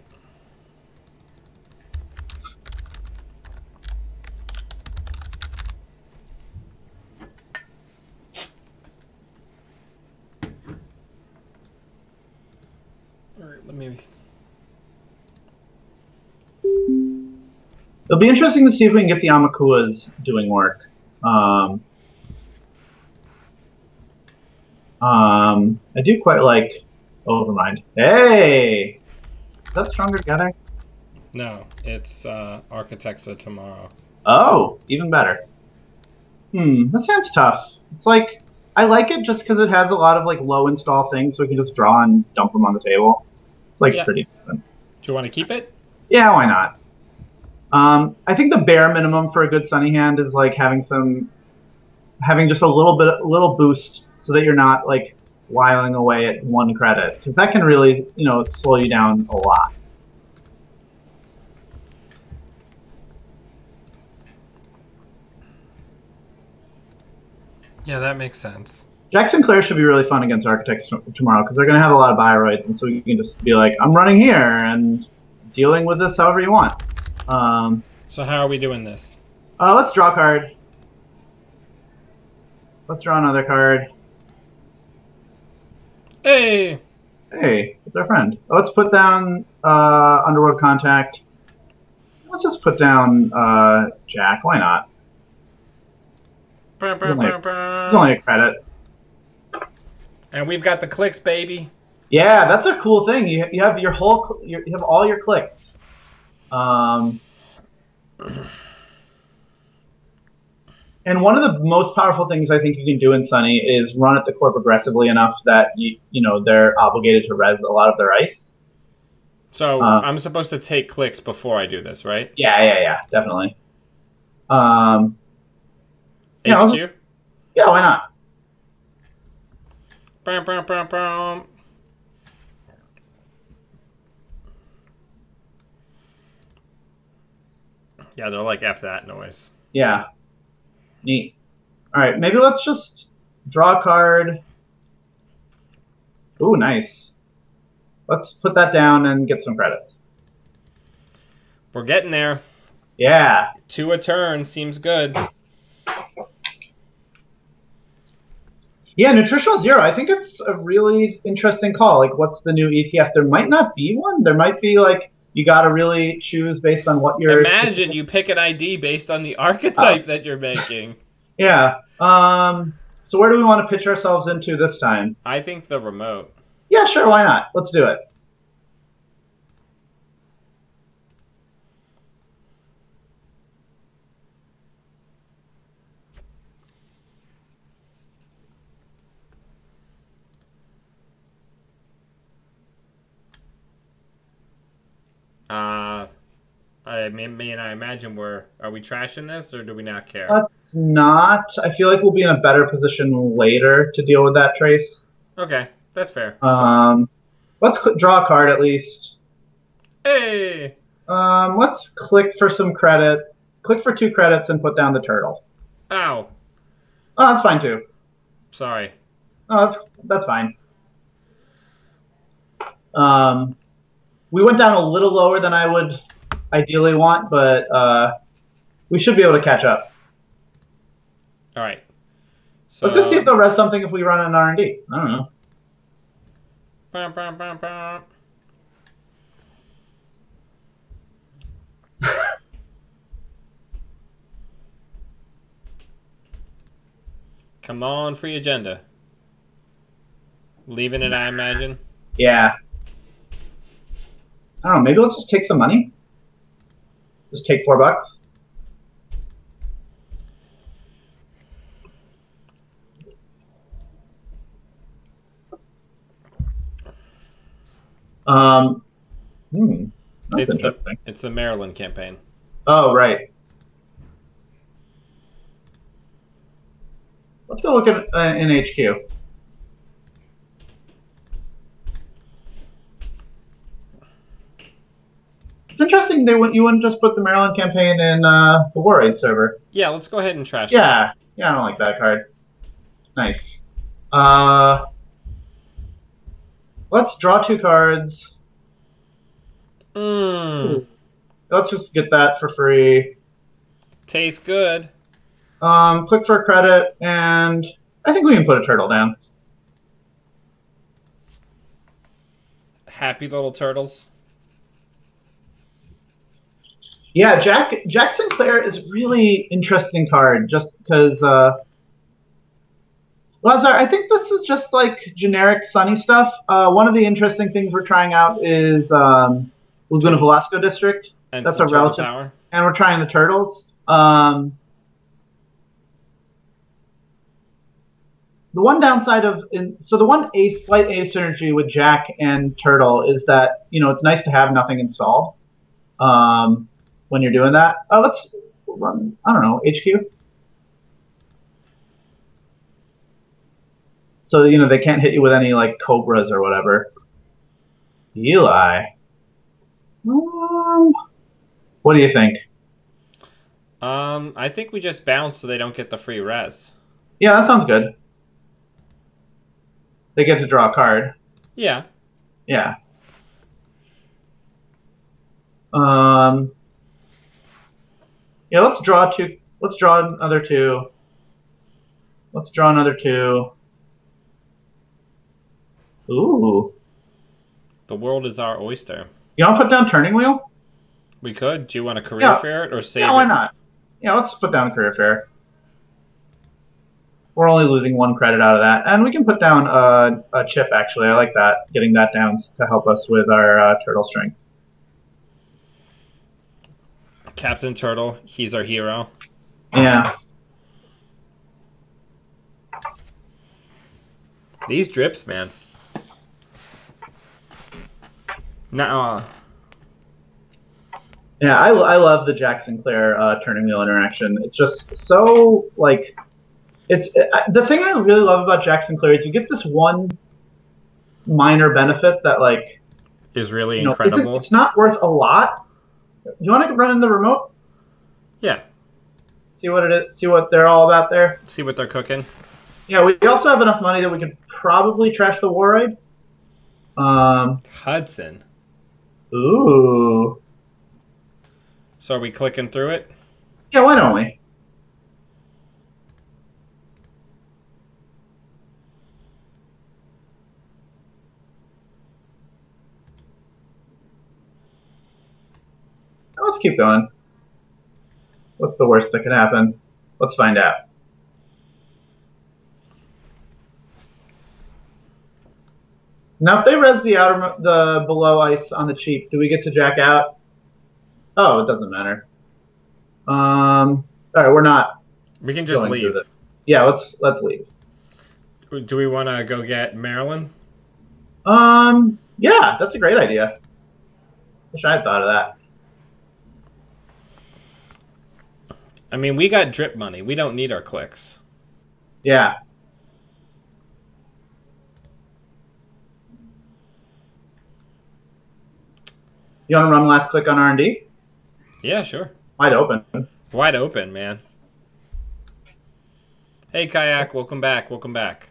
Let me.
It'll be interesting to see if we can get the Amakuas doing work. I do quite like Overmind. Hey! Is that Stronger Together?
No, it's Architects of Tomorrow.
Oh, even better. That sounds tough. It's like, I like it just because it has a lot of like low install things, so we can just draw and dump them on the table. It's like pretty decent.
Do you want to keep it?
Yeah, why not? I think the bare minimum for a good Sunny hand is like having just a little boost, so that you're not like whiling away at one credit, because that can really, slow you down a lot.
Yeah, that makes sense.
Jack Sinclair should be really fun against Architects tomorrow, because they're going to have a lot of Bioroids, and so you can just be like, I'm running here and dealing with this however you want.
So how are we doing this?
Let's draw a card. Let's draw another card.
Hey!
Hey, it's our friend. Let's put down Underworld Contact. Let's just put down Jack. Why not? It's only a credit.
And we've got the clicks, baby.
Yeah, that's a cool thing. You have your whole you have all your clicks. And one of the most powerful things I think you can do in Sunny is run at the corp aggressively enough that they're obligated to res a lot of their ice.
So I'm supposed to take clicks before I do this, right?
Yeah, definitely.
HQ?
Yeah, why not?
Brum, brum, brum, brum. Yeah, they're like, F that noise.
Yeah. Neat. Alright, maybe let's just draw a card. Ooh, nice. Let's put that down and get some credits.
We're getting there.
Yeah.
2 a turn seems good.
Yeah, Nutritional Zero. I think it's a really interesting call. Like, what's the new ETF? There might not be one. There might be, like, you got to really choose based on what you're...
Imagine you pick an ID based on the archetype that you're making.
Yeah. So where do we want to pitch ourselves into this time?
I think the remote.
Yeah, sure. Why not? Let's do it.
I imagine are we trashing this or do we not care?
Let's not. I feel like we'll be in a better position later to deal with that trace.
Okay, that's fair.
Let's draw a card at least.
Hey!
Let's click for some credit. Click for 2 credits and put down the turtle.
Ow.
Oh, that's fine too.
Sorry.
Oh, that's fine. We went down a little lower than I would ideally want, but we should be able to catch up.
All right. So,
let's just see if they'll res something if we run an R&D. I don't know.
Bum, bum, bum, bum. Come on, free agenda. Leaving it, I imagine.
Yeah. I don't know. Maybe let's just take some money. Just take $4.
It's the Maryland campaign.
Oh, right. Let's go look at in HQ. It's interesting you wouldn't just put the Maryland campaign in the Warraid server.
Yeah, let's go ahead and trash it.
Yeah, I don't like that card. Nice. Let's draw 2 cards. Let's just get that for free.
Tastes good.
Click for a credit, and I think we can put a turtle down.
Happy little turtles.
Yeah, Jack Sinclair is a really interesting card, just because. Lazar, I think this is just like generic Sunny stuff. One of the interesting things we're trying out is Laguna Velasco District.
And
that's a relative
power.
And we're trying the turtles. The one downside the one slight synergy with Jack and Turtle is that it's nice to have nothing installed. when you're doing that. Let's run. I don't know, HQ. So they can't hit you with any like cobras or whatever. Eli. What do you think?
I think we just bounce so they don't get the free res.
Yeah, that sounds good. They get to draw a card.
Yeah.
Yeah. Yeah, let's draw two. Let's draw another two. Let's draw another two. Ooh.
The world is our oyster.
You want to put down Turning Wheel?
We could. Do you want a career fair it or save it?
Why not? Yeah, let's put down Career Fair. We're only losing 1 credit out of that. And we can put down a chip, actually. I like that. Getting that down to help us with our turtle strength.
Captain Turtle, he's our hero.
Yeah.
These drips, man. Now,
yeah, I love the Jack Sinclair Turning Wheel interaction. It's just so, like, the thing I really love about Jack Sinclair is you get this one minor benefit that, like,
is really incredible.
It's not worth a lot. You want to run in the remote?
Yeah.
See what it is. See what they're all about there.
See what they're cooking.
Yeah, we also have enough money that we could probably trash the Warraid.
Hudson.
Ooh.
So are we clicking through it?
Yeah, why don't we? Let's keep going. What's the worst that could happen? Let's find out. Now, if they res the below ice on the cheap, do we get to jack out? Oh, it doesn't matter. All right, we're not.
We can just leave.
Yeah, let's leave.
Do we want to go get Maryland?
Yeah, that's a great idea. Wish I had thought of that.
I mean, we got drip money. We don't need our clicks.
Yeah. You want to run last click on R&D?
Yeah, sure.
Wide open.
Wide open, man. Hey, Kayak. Welcome back. Welcome back.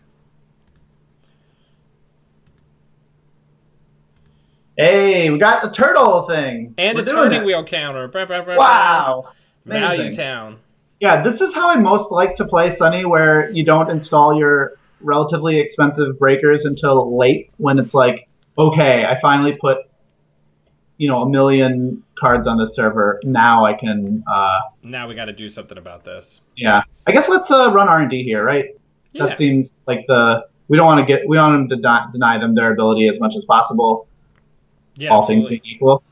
Hey, we got the turtle thing.
And a turning wheel counter.
Wow.
Value Town.
Yeah, this is how I most like to play Sunny, where you don't install your relatively expensive breakers until late, when it's like, okay, I finally put, 1 million cards on the server. Now I can.
Now we got to do something about this.
Yeah, I guess let's run R&D here, right?
Yeah.
That seems like we want them to deny them their ability as much as possible.
Yeah,
all
absolutely.
things being equal.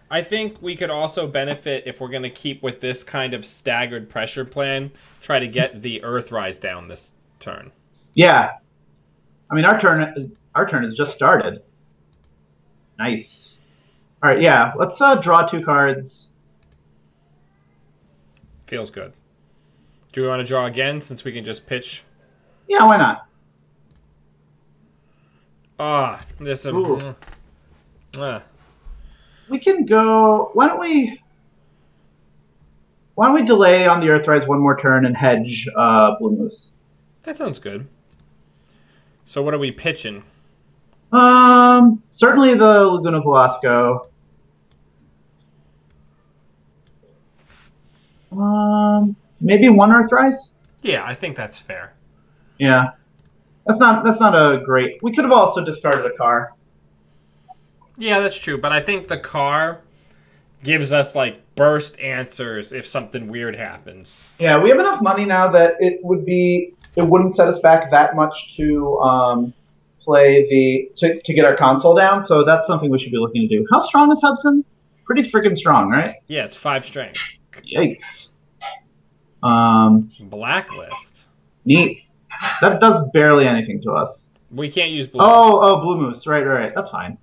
I think we could also benefit if we're going to keep with this kind of staggered pressure plan, try to get the Earthrise down this turn.
Yeah. I mean, our turn has just started. Nice. All right, yeah. Let's draw 2 cards.
Feels good. Do we want to draw again since we can just pitch?
Yeah, why not?
Ah, there's some...
We can go. Why don't we delay on the Earthrise 1 more turn and hedge Blue Moose?
That sounds good. So what are we pitching?
Certainly the Laguna Velasco. Maybe 1 Earthrise?
Yeah, I think that's fair.
Yeah. That's not a great. We could have also discarded a car.
Yeah, that's true, but I think the car gives us like burst answers if something weird happens.
Yeah, we have enough money now that it wouldn't set us back that much to to get our console down, so that's something we should be looking to do. How strong is Hudson? Pretty freaking strong, right?
Yeah, it's 5 strength.
Yikes.
Blacklist.
Neat. That does barely anything to us.
We can't use Blue Moose.
Oh, Blue Moose. Right. That's fine.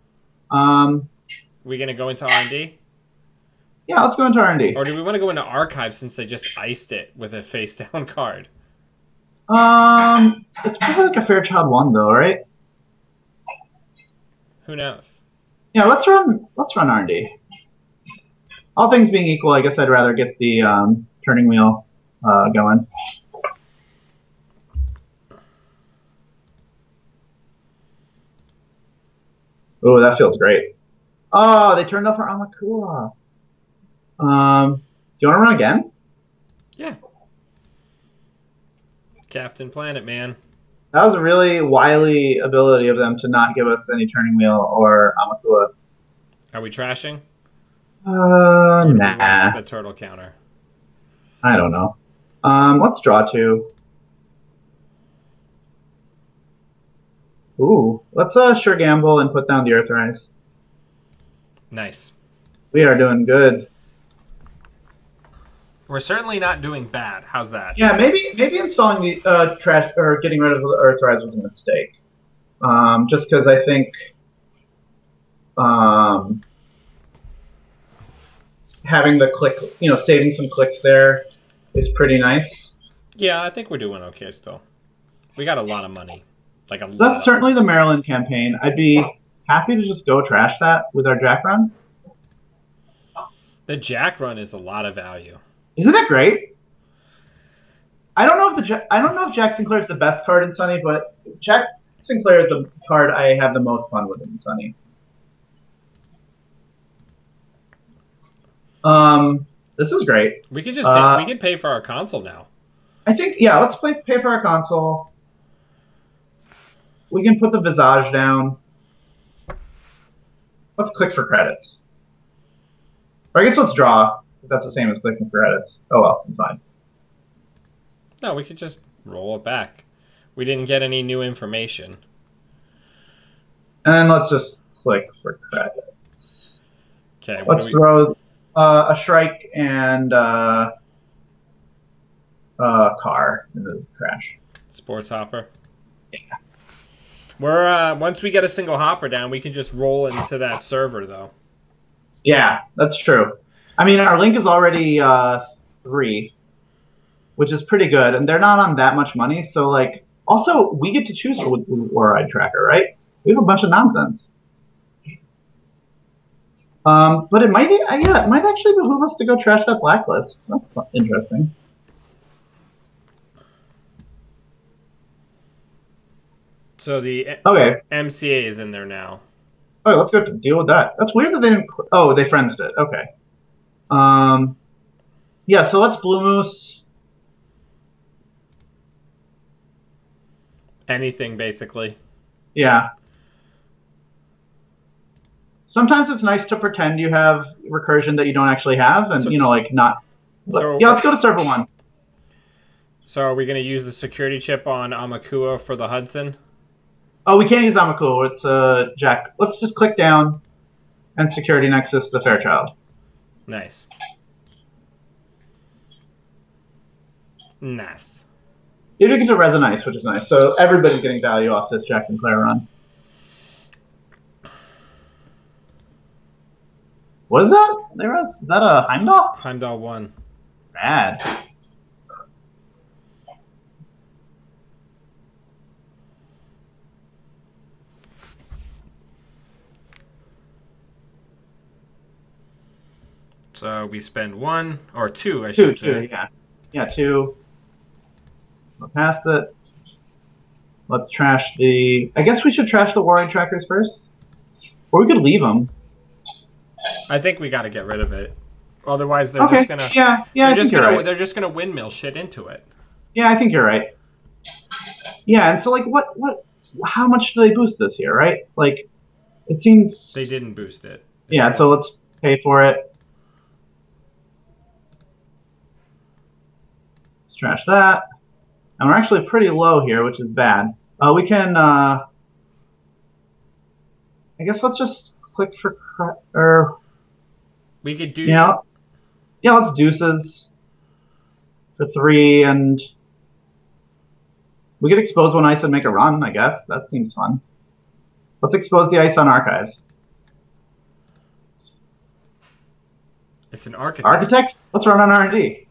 We gonna go into R&D?
Yeah, let's go into R&D.
Or do we want to go into archive since they just iced it with a face down card?
It's probably like a Fairchild 1 though, right?
Who knows?
Yeah, let's run R&D. All things being equal, I guess I'd rather get the turning wheel going. Oh, that feels great. Oh, they turned off our Amakua. Do you want to run again?
Yeah. Captain Planet, man.
That was a really wily ability of them to not give us any turning wheel or Amakua.
Are we trashing? Or do we
Nah.
want the turtle counter?
I don't know. Let's draw 2. Ooh, let's sure gamble and put down the Earthrise.
Nice.
We are doing good.
We're certainly not doing bad. How's that?
Yeah, maybe installing the trash or getting rid of the Earthrise was a mistake. Just because I think having the click, saving some clicks there is pretty nice.
Yeah, I think we're doing okay still. We got a lot of money. Like a lot.
That's certainly the Maryland campaign. I'd be happy to just go trash that with our Jack run.
The Jack run is a lot of value.
Isn't it great? I don't know if Jack Sinclair is the best card in Sunny, but Jack Sinclair is the card I have the most fun with in Sunny. This is great.
We could just we can pay for our console now.
I think let's pay for our console. We can put the Visage down. Let's click for credits. Or I guess let's draw. That's the same as clicking for credits. Oh well, it's fine.
No, we could just roll it back. We didn't get any new information.
And then let's just click for credits.
Okay.
Let's throw a Shrike and car in the trash.
Sports Hopper.
Yeah.
We're once we get a single hopper down, we can just roll into that server though.
Yeah, that's true. I mean, our link is already 3, which is pretty good, and they're not on that much money. So, like, also we get to choose with War-Eyed Tracker, right? We have a bunch of nonsense. But it might actually behoove us to go trash that blacklist. That's interesting.
So the MCA is in there now.
Okay, let's go deal with that. That's weird that they didn't. Oh, they friendsed it. Okay. Yeah. So let's Blue Moose.
Anything basically.
Yeah. Sometimes it's nice to pretend you have recursion that you don't actually have, and like not. So, yeah, let's go to server 1.
So are we going to use the security chip on Amakua for the Hudson?
Oh, we can't use Amakua. It's Jack. Let's just click down and security nexus the Fairchild.
Nice. Nice.
You do get to Resonance, which is nice. So everybody's getting value off this Jack and Claire run. What is that? Is that a Heimdall?
Heimdall 1.
Bad.
So we spend 1 or 2, I should say.
2, yeah. Yeah, 2. Go past it. Let's trash the... I guess we should trash the War-Eyed Trackers first. Or we could leave them.
I think we got to get rid of it. Otherwise, they're just gonna.
Yeah.
They're just gonna windmill shit into it.
Yeah, I think you're right. Yeah, and so like, how much do they boost this here, right? Like, it seems
they didn't boost it.
Yeah, so let's pay for it. Let's trash that, and we're actually pretty low here, which is bad. We can. I guess let's just click for
we could do.
Yeah, let's deuces for 3, and we could expose 1 ice and make a run. I guess that seems fun. Let's expose the ice on archives.
It's an architect.
Architect? Let's run on R&D.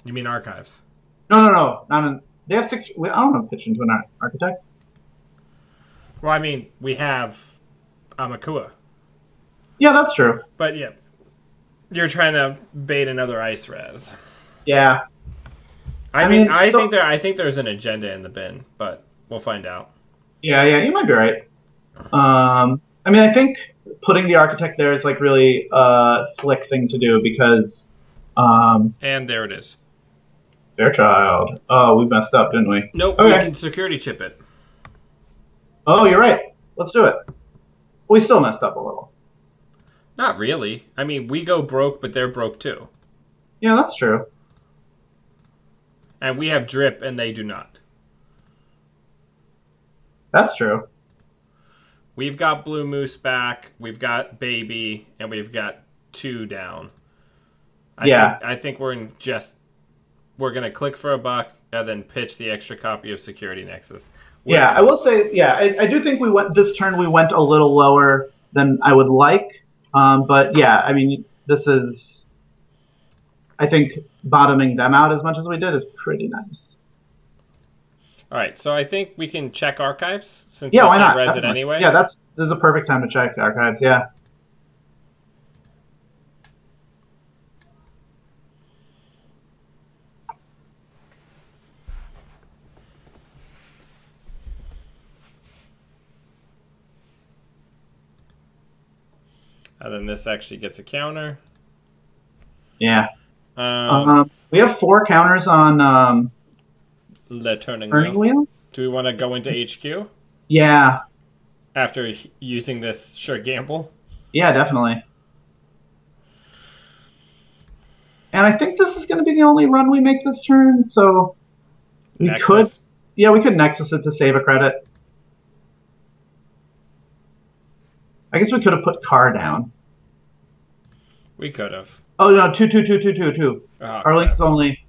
You mean archives?
No. Not an, they have six. I don't know. Pitch into an architect.
Well, I mean, we have Amakua.
Yeah, that's true.
But yeah, you're trying to bait another ice res.
Yeah.
I think there's an agenda in the bin, but we'll find out.
Yeah, you might be right. I mean, I think putting the architect there is like really a slick thing to do because.
And there it is.
Fairchild. Oh, we messed up, didn't we?
Nope,
okay.
We can security chip it.
Oh, you're right. Let's do it. We still messed up a little.
Not really. I mean, we go broke, but they're broke too.
Yeah, that's true.
And we have drip, and they do not.
That's true.
We've got Blue Moose back, we've got Baby, and we've got 2 down. I think we're going to click for a buck and then pitch the extra copy of Security Nexus.
Yeah, I will say, I do think this turn we went a little lower than I would like. But yeah, I mean, this is, I think, bottoming them out as much as we did is pretty nice.
All right, so I think we can check archives since
why not?
Res it anyway.
Yeah, this is a perfect time to check archives. Yeah.
And then this actually gets a counter.
Yeah. We have 4 counters on
the turning
wheel.
Do we want to go into HQ?
Yeah.
After using this sure gamble?
Yeah, definitely. And I think this is going to be the only run we make this turn, so we could Nexus it to save a credit. I guess we could have put Car down.
We could have.
Oh no, 2. Our link's only.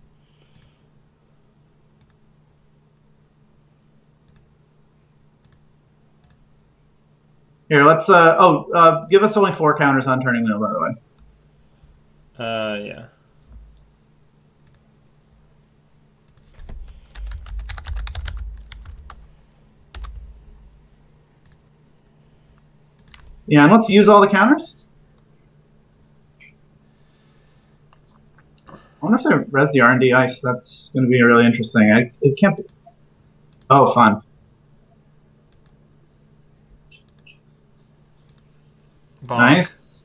Here, let's give us only 4 counters on turning wheel, by the way.
Yeah.
Yeah, and let's use all the counters. I wonder if they res the R&D ice. That's going to be really interesting. It can't be. Oh, fun.
Bonk.
Nice.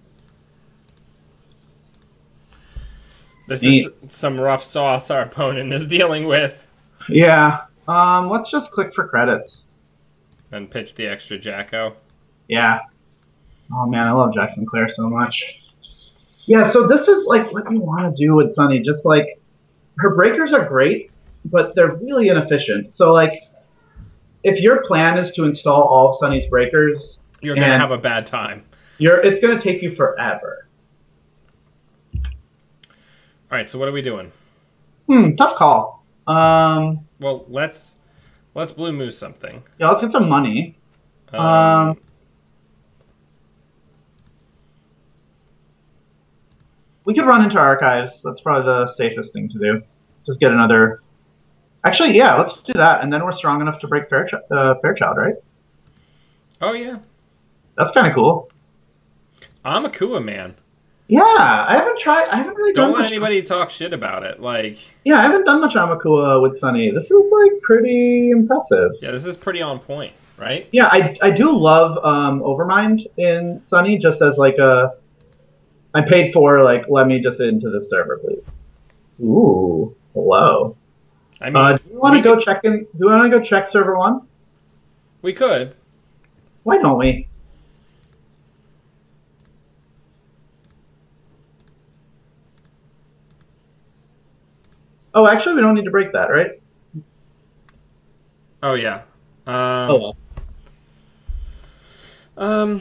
This is some rough sauce our opponent is dealing with.
Yeah. Let's just click for credits.
And pitch the extra Jacko.
Yeah. Oh man, I love Jack Sinclair so much. Yeah, so this is like what you want to do with Sunny. Just like her breakers are great, but they're really inefficient. So like, if your plan is to install all of Sunny's breakers,
you're gonna have a bad time.
It's gonna take you forever.
All right, so what are we doing?
Tough call.
Well, let's Blue Moose something.
Yeah, let's get some money. We could run into archives. That's probably the safest thing to do. Just get another. Actually, yeah, let's do that, and then we're strong enough to break Fairchild, right?
Oh yeah,
that's kind of cool.
Amakua, man.
Yeah, I haven't really.
Don't let anybody talk shit about it. Like.
Yeah, I haven't done much Amakua with Sunny. This is like pretty impressive.
Yeah, this is pretty on point, right?
Yeah, I do love Overmind in Sunny, just as like a. I paid for, like, let me just into the server, please. Ooh, hello.
I mean,
do you want to go check in? Do you want to go check server 1?
We could.
Why don't we? Oh, actually, we don't need to break that, right?
Oh yeah.
Oh well.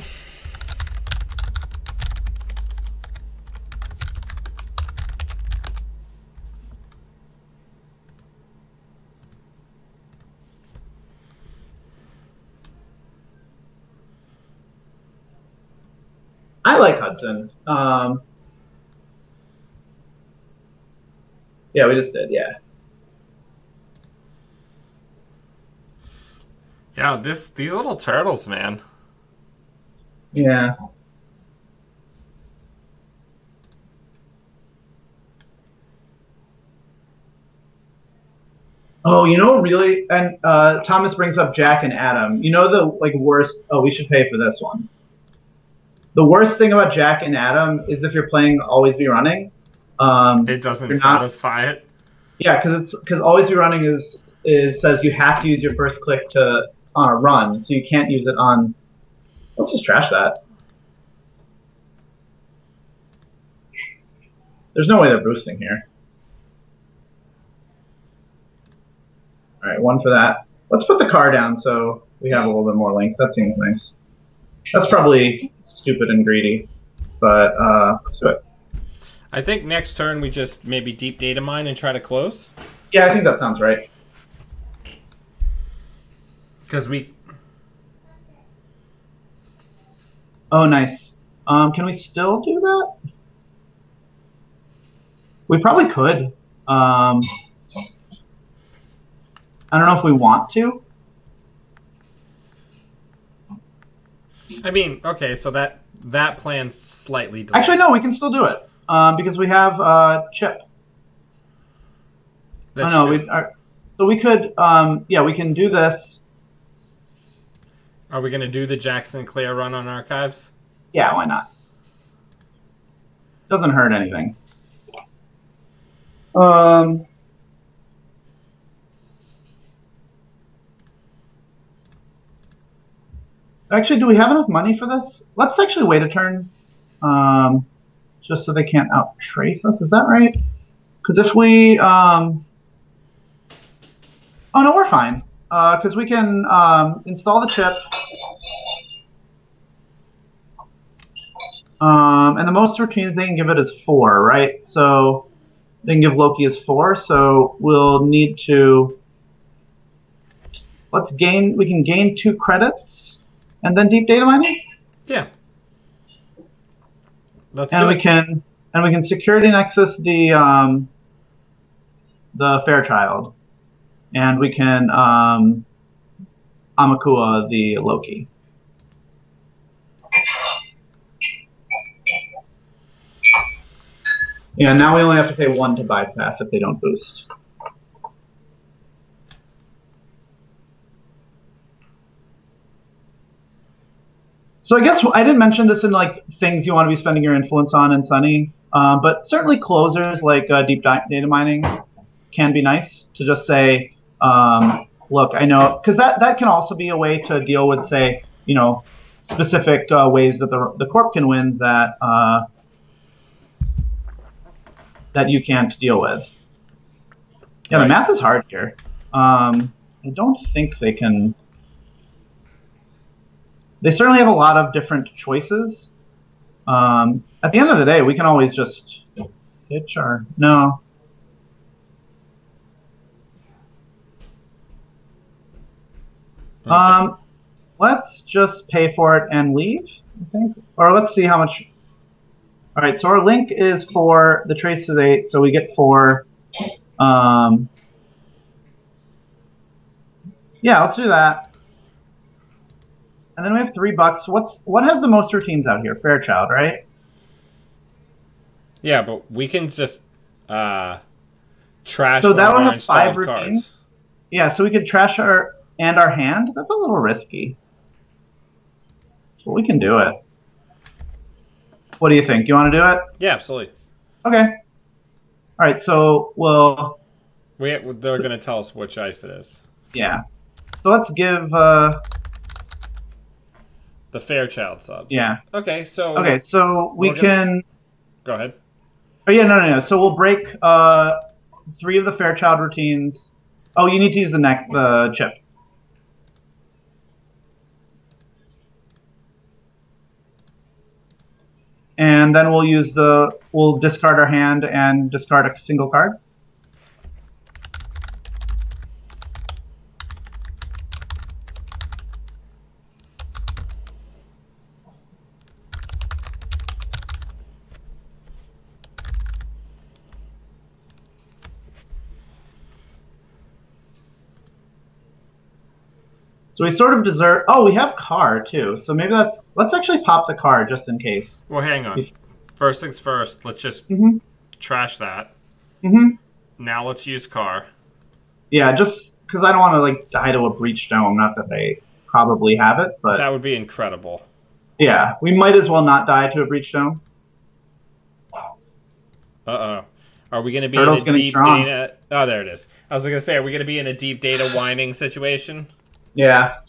I like Hudson. Yeah, we just did. Yeah.
Yeah, these little turtles, man.
Yeah. Oh, you know, really, and Thomas brings up Jack and Adam. You know the like worst. Oh, we should pay for this one. The worst thing about Jack and Adam is if you're playing Always Be Running.
It doesn't
You're not.
satisfy it.
Yeah, because Always Be Running is says you have to use your first click to on a run, so you can't use it on. Let's just trash that. There's no way they're boosting here. All right, one for that. Let's put the car down so we have a little bit more length. That seems nice. That's probably stupid and greedy, but let's do it.
I think next turn we just maybe deep data mine and try to close.
Yeah, I think that sounds right.
Because we...
Oh, nice. Can we still do that? We probably could. I don't know if we want to.
I mean, okay, so that plan's slightly delayed.
Actually, no, we can still do it because we have Chip.
That's
no,
true.
so we could. Yeah, we can do this.
Are we going to do the Jackson Clare run on archives?
Yeah, why not? Doesn't hurt anything. Actually, do we have enough money for this? Let's actually wait a turn, just so they can't outtrace us. Is that right? Because if we, oh no, we're fine. Because we can install the chip, and the most routines they can give it is 4, right? So they can give Loki as 4. So we'll need to. We can gain 2 credits, and then deep data mining.
Yeah. Let's
and
do
we
it.
can security nexus the Fairchild, and we can Amakua the Loki. Yeah, now we only have to pay 1 to bypass if they don't boost. So I guess I didn't mention this in like things you want to be spending your influence on in Sunny, but certainly closers like deep data mining can be nice to just say, look, I know, because that can also be a way to deal with, say, you know, specific ways that the corp can win that that you can't deal with. Yeah, right. The math is hard here. I don't think they can. They certainly have a lot of different choices. At the end of the day, we can always just pitch or no. Okay. Let's just pay for it and leave, I think. Or let's see how much. All right, so our link is for the trace to 8, so we get 4. Yeah, let's do that. And then we have $3. What has the most routines out here? Fairchild, right?
Yeah, but we can just trash.
So that one has 5
routines.
Cards. Yeah, so we could trash our hand. That's a little risky. So we can do it. What do you think? You want to do it?
Yeah, absolutely.
Okay. All right, so we'll.
They're going to tell us which ice it is.
Yeah. So let's give.
The Fairchild subs.
Yeah.
Okay, so.
Okay, so we can.
Go ahead.
Oh yeah, no. So we'll break 3 of the Fairchild routines. Oh, you need to use the chip. And then we'll discard our hand and discard a single card. So we sort of deserve. Oh, we have car too. So maybe let's actually pop the car just in case.
Well, hang on. First things first. Let's just
Mm-hmm.
trash that.
Mm-hmm.
Now let's use car.
Yeah, just because I don't want to like die to a breach dome. Not that they probably have it, but
That would be incredible.
yeah, we might as well not die to a breach dome.
Uh-oh. Are we going to be in
Turtle's
a
getting
deep
strong.
data... Oh, there it is. I was going to say, are we going to be in a deep data whining situation?
Yeah,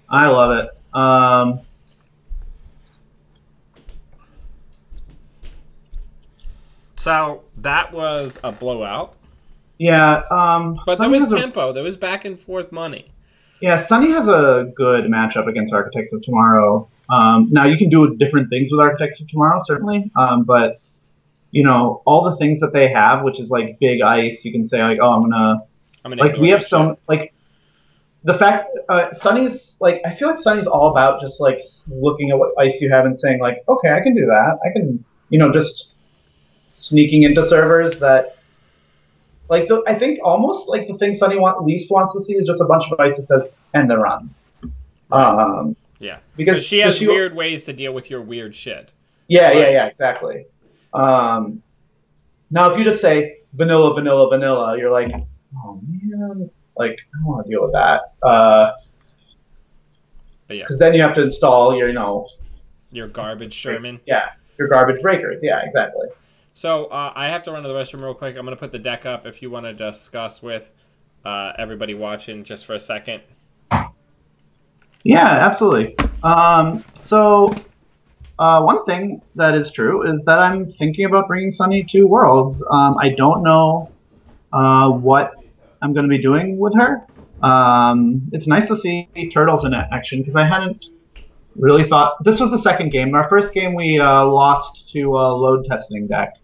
I love it.
So, that was a blowout.
Yeah,
But there
Sunny
was
has
tempo. There was back and forth money.
yeah, Sunny has a good matchup against Architects of Tomorrow. Now you can do different things with Architects of Tomorrow, certainly. But you know, all the things that they have, which is like big ice, you can say like, oh, I'm
I'm going to
like
ignore
we have
that shit.
some like the fact Sunny's like I feel like Sunny's all about just like looking at what ice you have and saying like, okay, I can do that. I can, just sneaking into servers that like I think almost like the thing Sunny least wants to see is just a bunch of ice that says end the run.
Right.
Um,
Yeah. Because
because
she has weird ways to deal with your weird shit.
yeah, exactly. Now if you just say vanilla, vanilla, vanilla, you're like, oh man, like I don't want to deal with that.
But yeah.
Because then you have to install your,
Your garbage Sherman.
Yeah, your garbage breakers. Yeah, exactly.
So I have to run to the restroom real quick. I'm going to put the deck up if you want to discuss with everybody watching just for a second.
Yeah, absolutely. So one thing that is true is that I'm thinking about bringing Sunny to Worlds. I don't know what I'm going to be doing with her. It's nice to see Turtles in action because I hadn't really thought this was the second game. Our first game we lost to a load testing deck.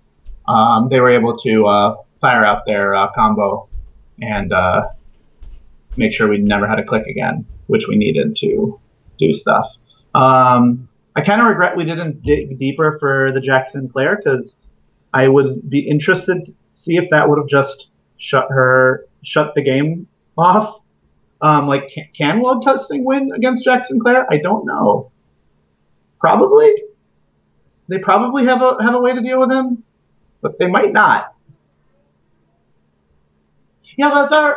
They were able to fire out their combo and make sure we never had to click again, which we needed to do stuff. I kind of regret we didn't dig deeper for the Jack Sinclair because I would be interested to see if that would have just shut the game off. Like, can load testing win against Jack Sinclair? I don't know. Probably. They probably have a way to deal with him, but they might not. Yeah, Lazar.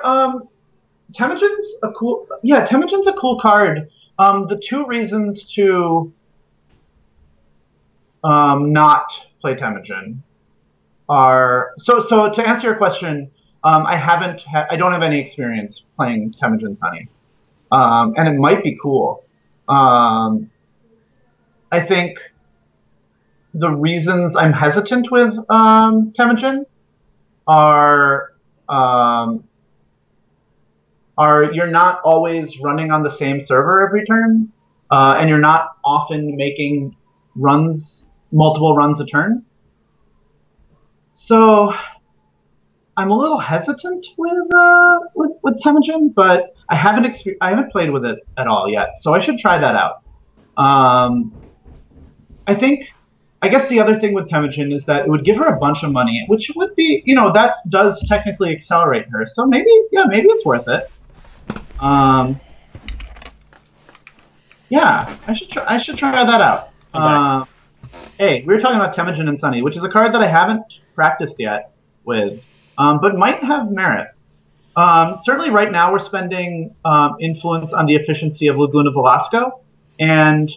Temujin's a cool. Yeah, Temujin's a cool card. The two reasons to not play Temujin are so. To answer your question, I don't have any experience playing Temujin Sunny, and it might be cool. I think the reasons I'm hesitant with Temujin are you're not always running on the same server every turn, and you're not often making multiple runs a turn. So I'm a little hesitant with Temujin, but I haven't played with it at all yet, so I should try that out. I guess the other thing with Temujin is that it would give her a bunch of money, which would be, that does technically accelerate her. So maybe it's worth it. Yeah, I should try that out. Hey, we were talking about Temujin and Sunny, which is a card that I haven't practiced yet with, but might have merit. Certainly right now we're spending influence on the efficiency of Laguna Velasco, and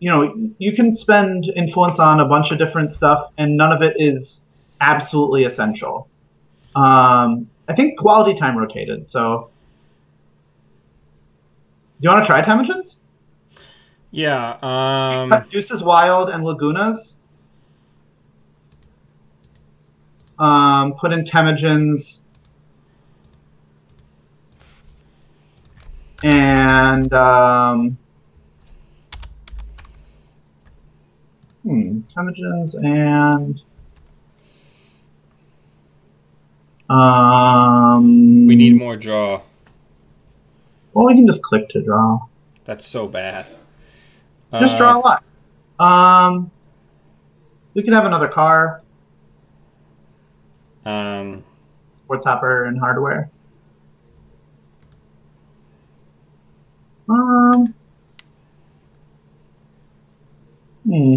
you can spend influence on a bunch of different stuff, and none of it is absolutely essential. I think quality time rotated, so do you want to try Temujin's?
Yeah.
Cut Deuces Wild and Lagunas. Put in Temujin's. And Temujin's and
we need more draw.
Well, we can just click to draw.
That's so bad.
Just draw a lot. We could have another car. Sports Hopper and Hardware. Hmm.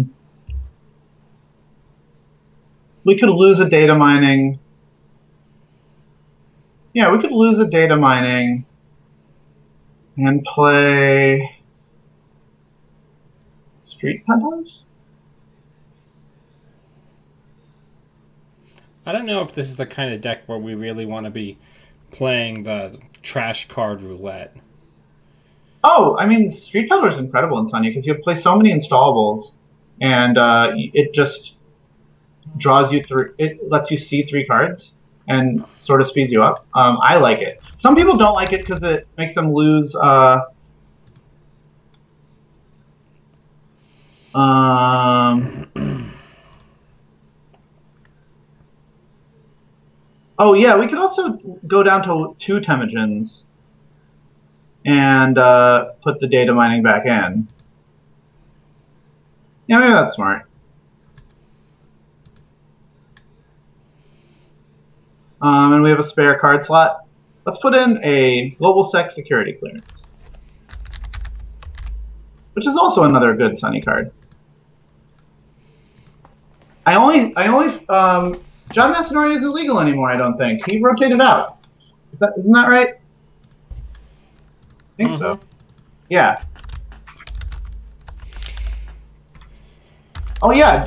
We could lose a data mining. Yeah, we could lose a data mining and play Street Peddlers?
I don't know if this is the kind of deck where we really want to be playing the trash card roulette.
Oh, I mean, Street Peddler is incredible in Sunny because you play so many installables, and it just draws you through. It lets you see three cards and sort of speeds you up. I like it. Some people don't like it because it makes them lose. Um, oh yeah, we could also go down to 2 Temujins and put the data mining back in. Yeah, maybe that's smart. And we have a spare card slot. Let's put in a Global Sec Security Clearance, which is also another good Sunny card. John Massanori isn't legal anymore, I don't think. He rotated out. Isn't that right? I think so. Yeah. Oh yeah,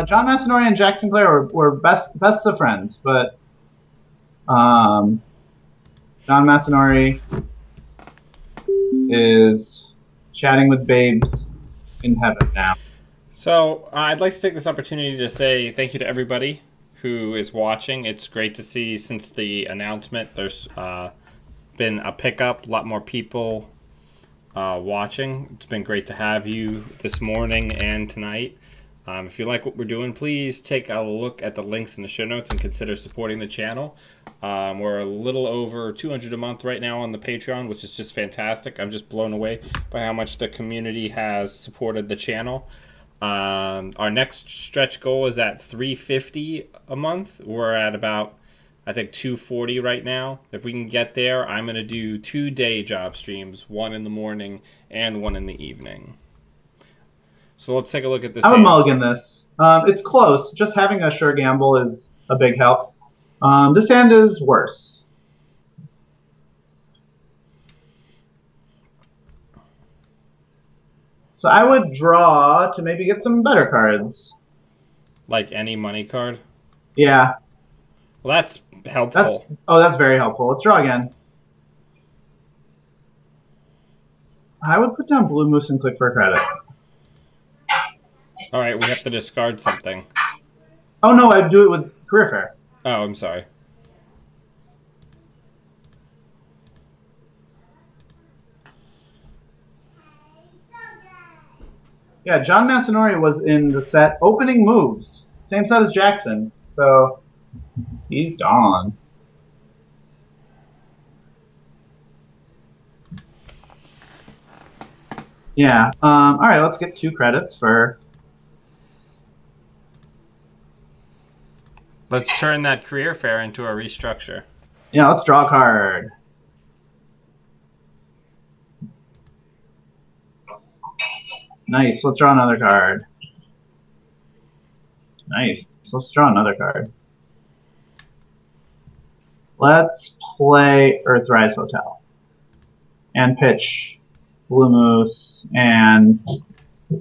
John Massanori and Jack Sinclair were best of friends, but John Massanori is chatting with babes in heaven now.
So I'd like to take this opportunity to say thank you to everybody who is watching. It's great to see since the announcement there's been a pickup, a lot more people watching. It's been great to have you this morning and tonight. If you like what we're doing, please take a look at the links in the show notes and consider supporting the channel. We're a little over 200 a month right now on the Patreon, which is just fantastic. I'm just blown away by how much the community has supported the channel. Our next stretch goal is at 350 a month. We're at about, I think, 240 right now. If we can get there, I'm going to do 2 day job streams, one in the morning and one in the evening. So let's take a look at this.
I would mulligan this. It's close. Just having a sure gamble is a big help. This hand is worse. So I would draw to maybe get some better cards.
Like any money card?
Yeah.
Well, that's helpful.
That's very helpful. Let's draw again. I would put down Blue Moose and click for a credit.
All right, we have to discard something.
Oh, no, I'd do it with Career Fair.
Oh, I'm sorry.
Yeah, John Massanori was in the set Opening Moves. Same set as Jackson, so he's gone. Yeah, all right, let's get 2 credits for...
Let's turn that career fair into a restructure.
Yeah, let's draw a card. Nice, let's draw another card. Nice, let's draw another card. Let's play Earthrise Hotel. And pitch Blue Moose and,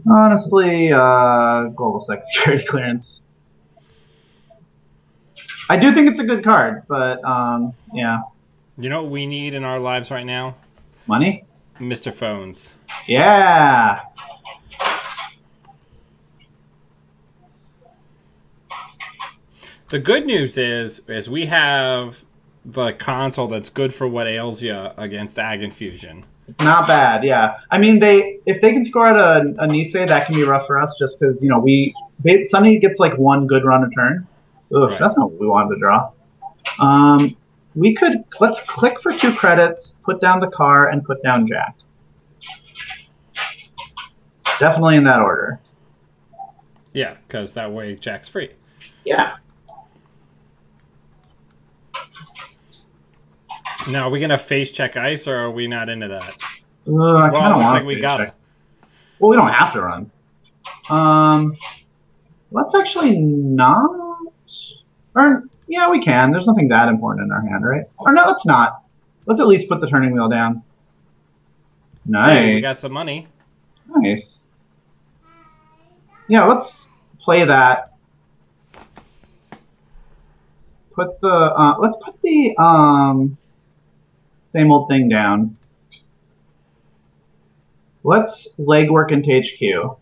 honestly, Global Sec Security Clearance. I do think it's a good card, but, yeah.
You know what we need in our lives right now?
Money?
Mr. Phones.
Yeah!
The good news is we have the console that's good for what ails you against Ag Infusion.
Not bad, yeah. I mean, if they can score out a Nisei, that can be rough for us just because, you know, Sunny gets like 1 good run a turn. Ugh, right. That's not what we wanted to draw. Let's click for 2 credits, put down the car, and put down Jack. Definitely in that order.
Yeah, because that way Jack's free.
Yeah.
Now, are we going to face check ice, or are we not into that?
Well, it looks
like we got it.
Well, we don't have to run. Um, let's actually not. Or yeah, we can. There's nothing that important in our hand, right? Or no, let's not. Let's at least put the turning wheel down.
Hey, we
Nice,
got some money.
nice. Yeah, let's play that. Put the let's put the same old thing down. Let's legwork into HQ.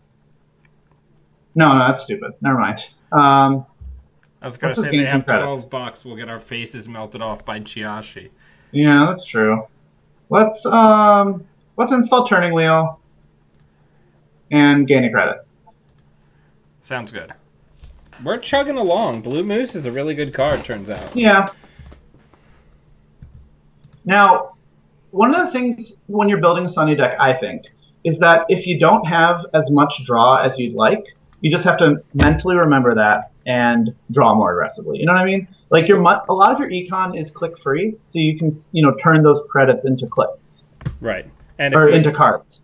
No, that's stupid. Never mind.
I was gonna
Let's
say
just
if they
gain some
have
credit.
$12, we'll get our faces melted off by Chiashi.
Yeah, that's true. Let's install turning wheel and gain a credit.
Sounds good. We're chugging along. Blue Moose is a really good card, turns out.
Yeah. Now, one of the things when you're building a Sunny deck, I think, is that if you don't have as much draw as you'd like, you just have to mentally remember that and draw more aggressively. You know what I mean? Like a lot of your econ is click free, so you can turn those credits into clicks.
Right. And
or into cards.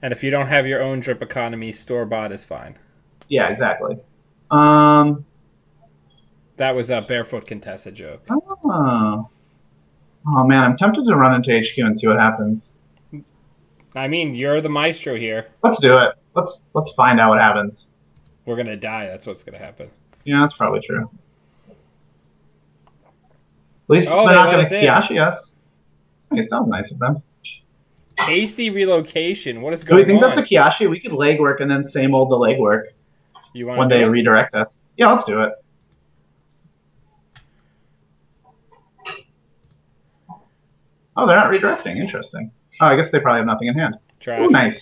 And if you don't have your own drip economy, store bought is fine.
Yeah, exactly.
That was a barefoot contested joke.
Oh man, I'm tempted to run into HQ and see what happens.
I mean, you're the maestro here.
Let's do it. Let's find out what happens.
We're gonna die. That's what's gonna happen.
Yeah, that's probably true. At least
they're
not going to Kiyashi us. Nice, that was nice of them.
Hasty relocation. What is going on?
Do we think that's a Kiyashi? We could legwork and then same old the legwork when they redirect us. Yeah, let's do it. Oh, they're not redirecting. Interesting. Oh, I guess they probably have nothing in hand.
Trash.
Ooh, nice.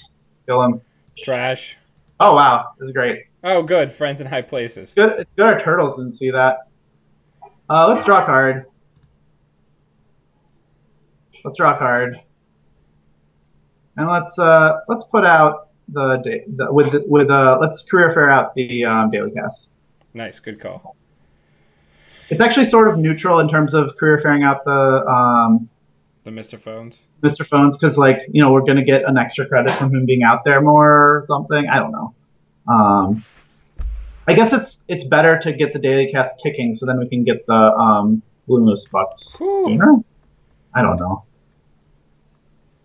Kill him.
Trash.
Oh, wow. This is great.
Oh, good. Friends in high places.
Good. It's good our turtles didn't see that. Let's draw a card. Let's draw a card. And let's put out let's career fair out the daily cast.
Nice, good call.
It's actually sort of neutral in terms of career fairing out the
Mr. Phones.
Mr. Phones, because we're gonna get an extra credit from him being out there more or something. I don't know. I guess it's better to get the daily cast kicking so then we can get the Blue Moose bucks sooner. I don't know.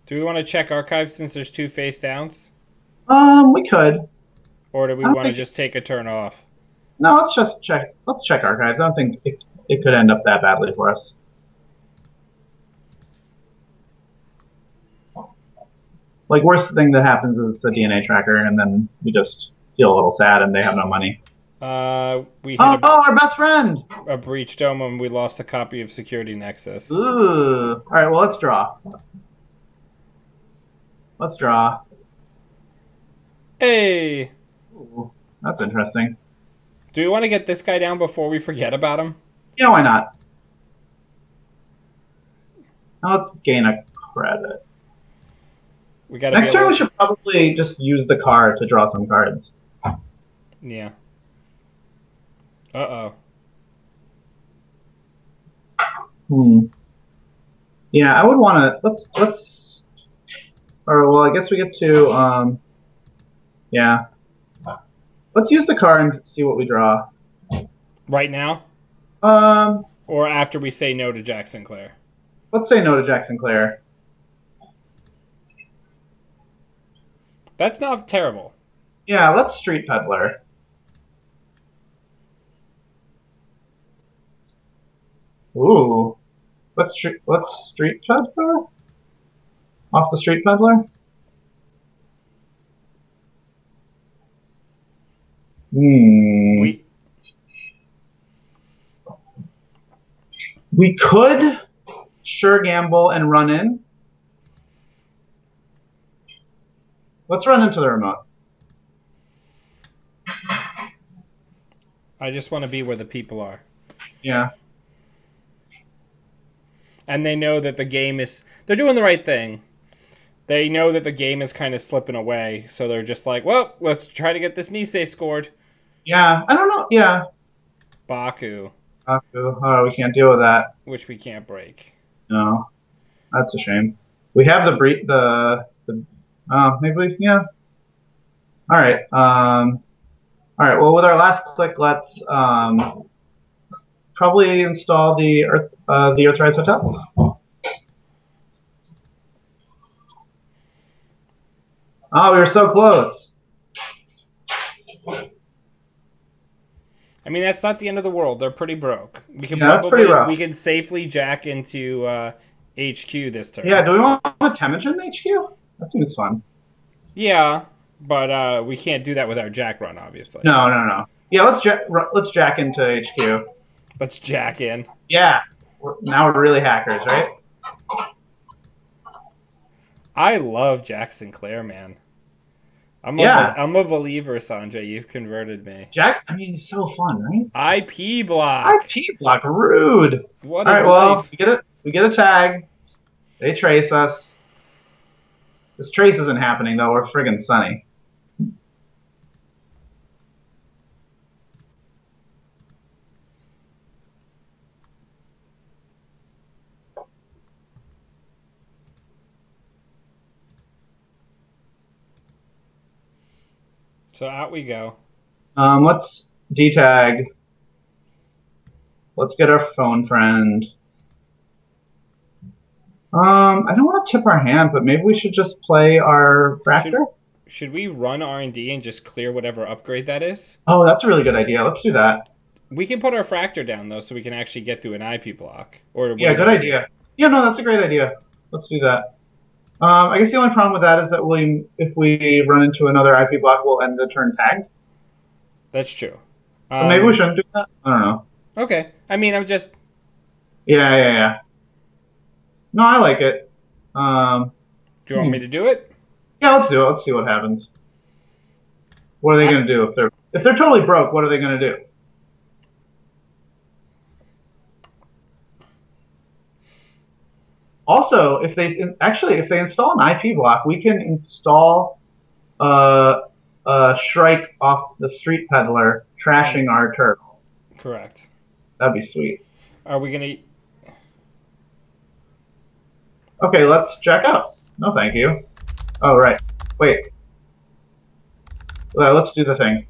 Do we want to check archives since there's 2 face downs?
We could.
Or do we want to just take a turn off?
No, let's just check. Let's check archives. I don't think it could end up that badly for us. Like, worst thing that happens is the DNA tracker, and then we just feel a little sad, and they have no money.
We hit our
best friend!
A breach dome, and we lost a copy of Security Nexus.
Ooh. All right, well, let's draw. Let's draw.
Hey!
Ooh, that's interesting.
Do we want to get this guy down before we forget about him?
Yeah, why not? Now let's gain a credit. Next turn we should probably just use the card to draw some cards.
Yeah. Uh-oh.
Yeah, I would want to... Let's... Or, well, I guess we get to... Yeah. Let's use the card and see what we draw.
Right now? Or after we say no to Jack Sinclair?
Let's say no to Jack Sinclair.
That's not terrible.
Yeah, let's Street Peddler. Ooh. Let's Street Peddler? Off the Street Peddler? We could sure gamble and run in. Let's run into the remote.
I just want to be where the people are.
Yeah.
And they know that the game is... They're doing the right thing. They know that the game is kind of slipping away, so they're just like, well, let's try to get this Nisei scored.
Yeah, I don't know. Yeah.
Baku.
Oh, we can't deal with that.
Which we can't break.
No. That's a shame. We have the maybe, yeah. All right. All right. Well, with our last click, let's probably install the Earthrise Hotel. Oh, we were so close.
I mean, that's not the end of the world. They're pretty broke. We can
Yeah, that's pretty
we
rough.
can safely jack into HQ this turn.
Yeah. Do we want a Temujin HQ? That seems fun.
Yeah, but we can't do that with our jack run, obviously.
No, no, no. Yeah, let's jack into HQ.
Let's jack in.
Yeah. Now we're really hackers, right?
I love Jack Sinclair, man.
Yeah.
I'm a believer, Sanjay. You've converted me.
Jack, I mean, he's so fun, right?
IP block.
IP block, rude.
What
All
is
right, well,
life?
we get a tag. They trace us. This trace isn't happening though. We're friggin' sunny.
So out we go.
Let's detag. Let's get our phone friend. I don't want to tip our hand, but maybe we should just play our Fractor.
Should we run R&D and just clear whatever upgrade that is?
Oh, that's a really good idea. Let's do that.
We can put our Fractor down, though, so we can actually get through an IP block. Or
Yeah, good idea. Yeah, no, that's a great idea. Let's do that. I guess the only problem with that is that if we run into another IP block, we'll end the turn tagged.
That's true.
But maybe we shouldn't do that. I don't know.
Okay. I mean, I'm just...
Yeah. No, I like it.
Do you want me to do it?
Yeah, let's do it. Let's see what happens. What are they going to do if they're totally broke? What are they going to do? Also, if they install an IP block, we can install a Shrike off the Street Peddler, trashing our turtle.
Correct.
That'd be sweet.
Are we gonna?
Okay, let's jack out. No, thank you. Oh right. Wait. Well, let's do the thing.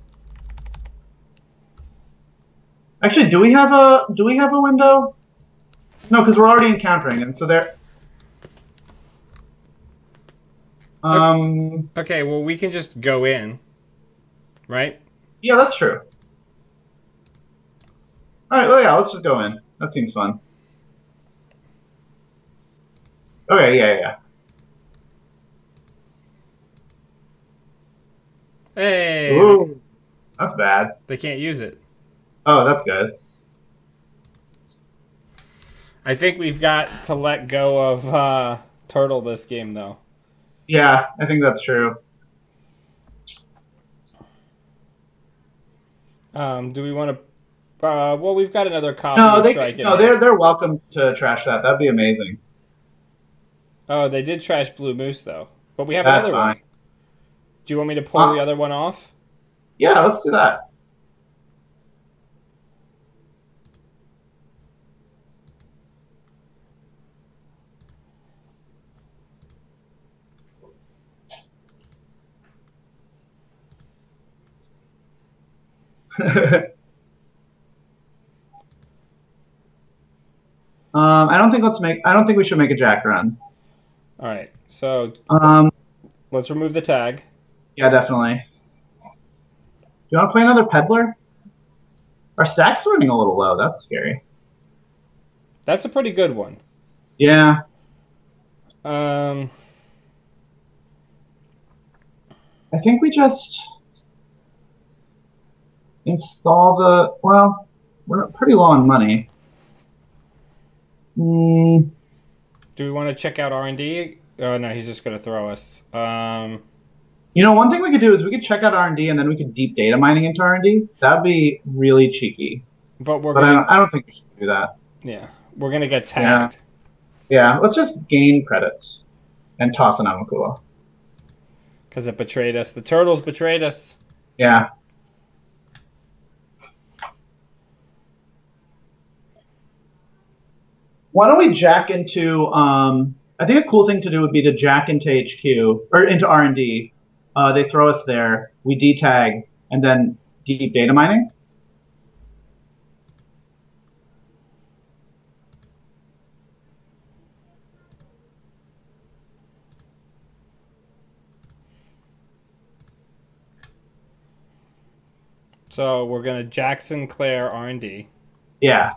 Actually, do we have a window? No, because we're already encountering, and so there.
Okay, well, we can just go in, right?
Yeah, that's true. All right, well, yeah, let's just go in. That seems fun. Okay, yeah.
Hey!
Ooh, that's bad.
They can't use it.
Oh, that's good.
I think we've got to let go of Turtle this game, though.
Yeah, I think that's true.
Do we want to? Well, we've got another copy
No,
of Strike.
they're welcome to trash that. That'd be amazing.
Oh, they did trash Blue Moose though, but we have
That's
another
fine.
one. Do you want me to pull the other one off?
Yeah, let's do that. I don't think we should make a jack run.
All right, so let's remove the tag.
Yeah, definitely. Do you want to play another peddler? Our stack's running a little low. That's scary.
That's a pretty good one.
Yeah.
I
think we just install the. Well, we're pretty low on money.
Do we want to check out R&D? Oh, no, he's just going to throw us.
You know, one thing we could do is we could check out R&D and then we could deep data mining into R&D. That'd be really cheeky.
But
I don't think we should do that.
Yeah, we're going to get tagged.
Yeah, let's just gain credits and toss an Amakula.
Because it betrayed us. The turtles betrayed us.
Yeah. Why don't we jack into? I think a cool thing to do would be to jack into HQ or into R&D, They throw us there. We detag, and then deep data mining.
So we're gonna Jackson Clare R&D.
Yeah.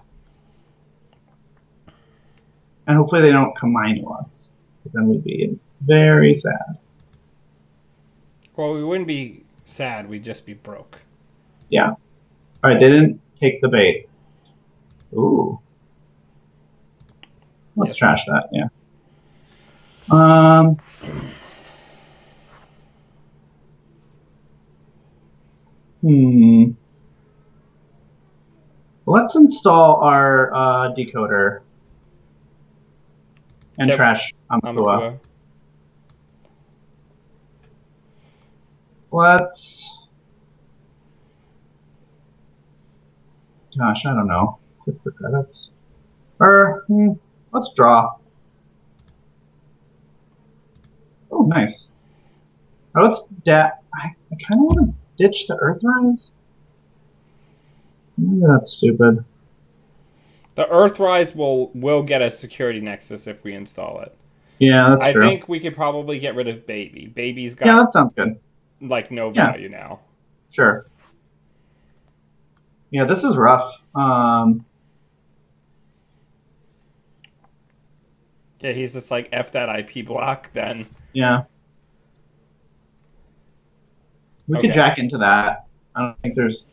And hopefully they don't combine us. Then we'd be very sad.
Well, we wouldn't be sad. We'd just be broke.
Yeah. All right, they didn't take the bait. Ooh. Let's trash that, yeah. Let's install our decoder and trash Amakua. Gosh, I don't know. Click for credits. Or, let's draw. Oh, nice. Oh, let's I kind of want to ditch the Earthrise. Maybe that's stupid.
The Earthrise will get a security nexus if we install it.
Yeah, that's true.
I think we could probably get rid of Baby. Baby's got...
Yeah, that sounds good.
Like, no value now.
Sure. Yeah, this is rough.
Yeah, he's just like, F that IP block, then.
Yeah. We could jack into that. I don't think there's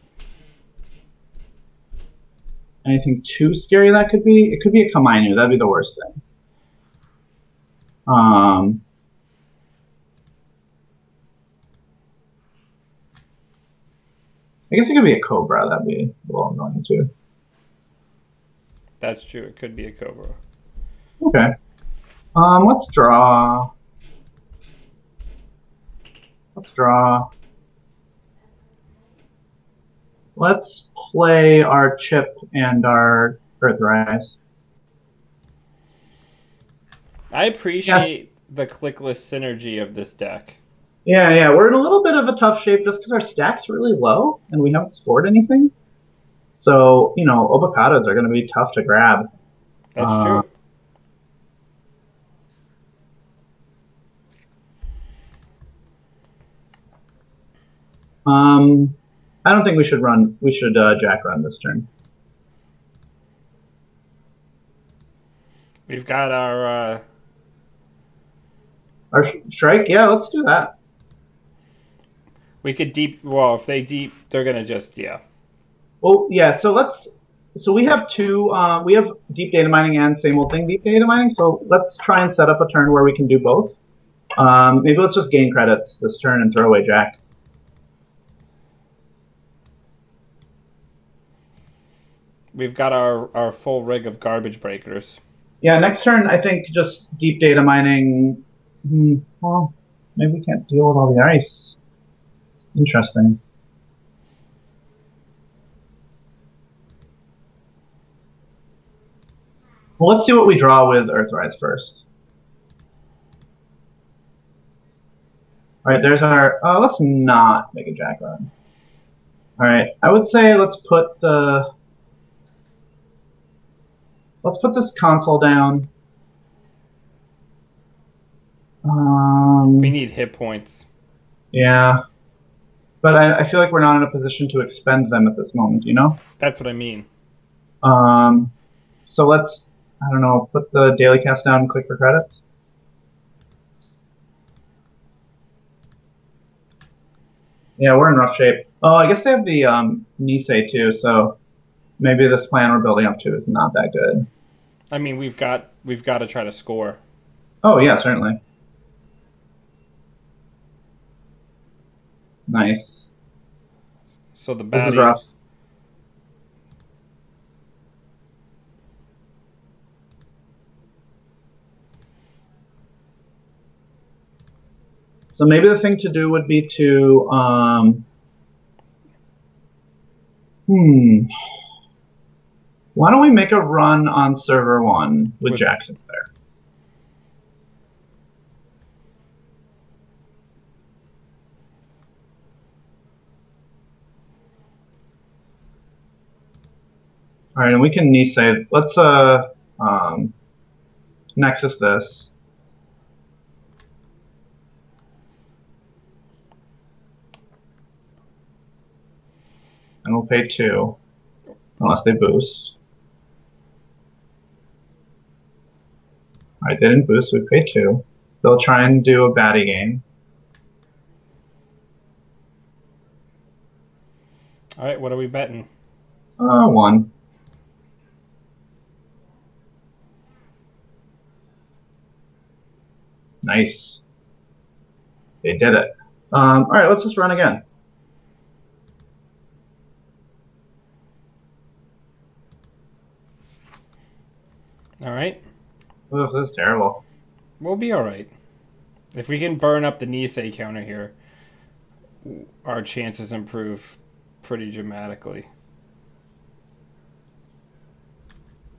anything too scary that could be. It could be a Kamainu. That'd be the worst thing. I guess it could be a Cobra. That'd be a little annoying too.
That's true. It could be a Cobra.
Okay. Let's draw. Let's play our chip and our Earthrise.
I appreciate the clickless synergy of this deck.
Yeah, we're in a little bit of a tough shape just because our stack's really low and we haven't scored anything. So, Obacadas are going to be tough to grab.
That's true.
I don't think we should run. We should jack run this turn.
We've got our
strike. Yeah, let's do that.
We could deep. Well, if they deep, they're gonna just
Well, yeah. So let's. So we have two. We have deep data mining and same old thing deep data mining. So let's try and set up a turn where we can do both. Maybe let's just gain credits this turn and throw away jack.
We've got our full rig of garbage breakers.
Yeah, next turn I think just deep data mining. Well, maybe we can't deal with all the ice. Interesting. Well, let's see what we draw with Earthrise first. All right, there's our. Let's not make a jack run. All right, I would say let's put this console down.
We need hit points.
Yeah. But I feel like we're not in a position to expend them at this moment,
That's what I mean.
So let's, I don't know, put the daily cast down and click for credits. Yeah, we're in rough shape. Oh, I guess they have the Nisei too, so maybe this plan we're building up to is not that good.
I mean, we've got to try to score.
Oh yeah, certainly. Nice.
So the baddies.
So maybe the thing to do would be to why don't we make a run on server 1 with Jackson there? All right, and we can Nisei. Let's um Nexus this. And we'll pay 2. Unless they boost. Alright, they didn't boost, so we pay 2. They'll try and do a baddie game.
Alright, what are we betting?
1. Nice. They did it. Alright, let's just run again.
Alright.
Oh, this is terrible.
We'll be alright. If we can burn up the Nisei counter here, our chances improve pretty dramatically.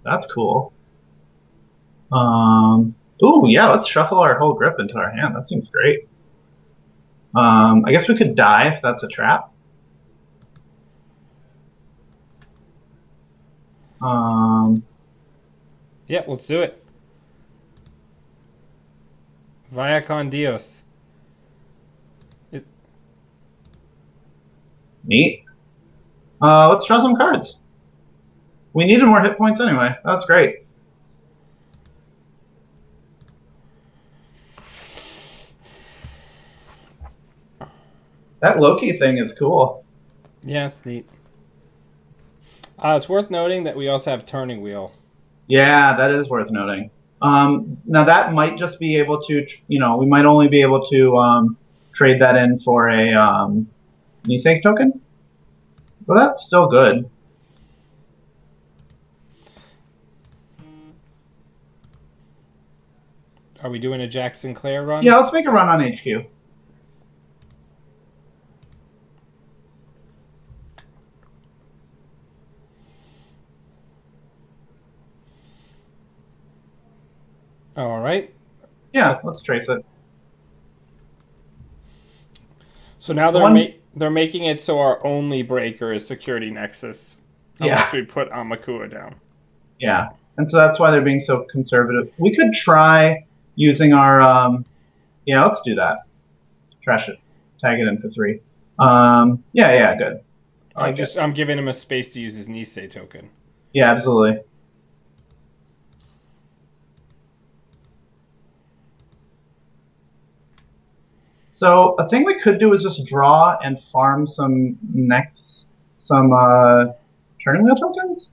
That's cool. Ooh, yeah, let's shuffle our whole grip into our hand. That seems great. I guess we could die if that's a trap.
Yeah, let's do it. Vaya con Dios.
Neat. Let's draw some cards. We needed more hit points anyway. That's great. That Loki thing is cool.
Yeah, it's neat. It's worth noting that we also have Turning Wheel.
Yeah, that is worth noting. Now that might just be able to, we might only be able to trade that in for a Nisei token. But that's still good.
Are we doing a Jack Sinclair run?
Yeah, let's make a run on HQ.
All right.
Yeah, let's trace it.
So now they're making it so our only breaker is Security Nexus, unless we put Amakua down.
Yeah, and so that's why they're being so conservative. We could try using our yeah, let's do that. Trash it. Tag it in for 3. Yeah, good.
I'm giving him a space to use his Nisei token.
Yeah, absolutely. So a thing we could do is just draw and farm some turning wheel tokens.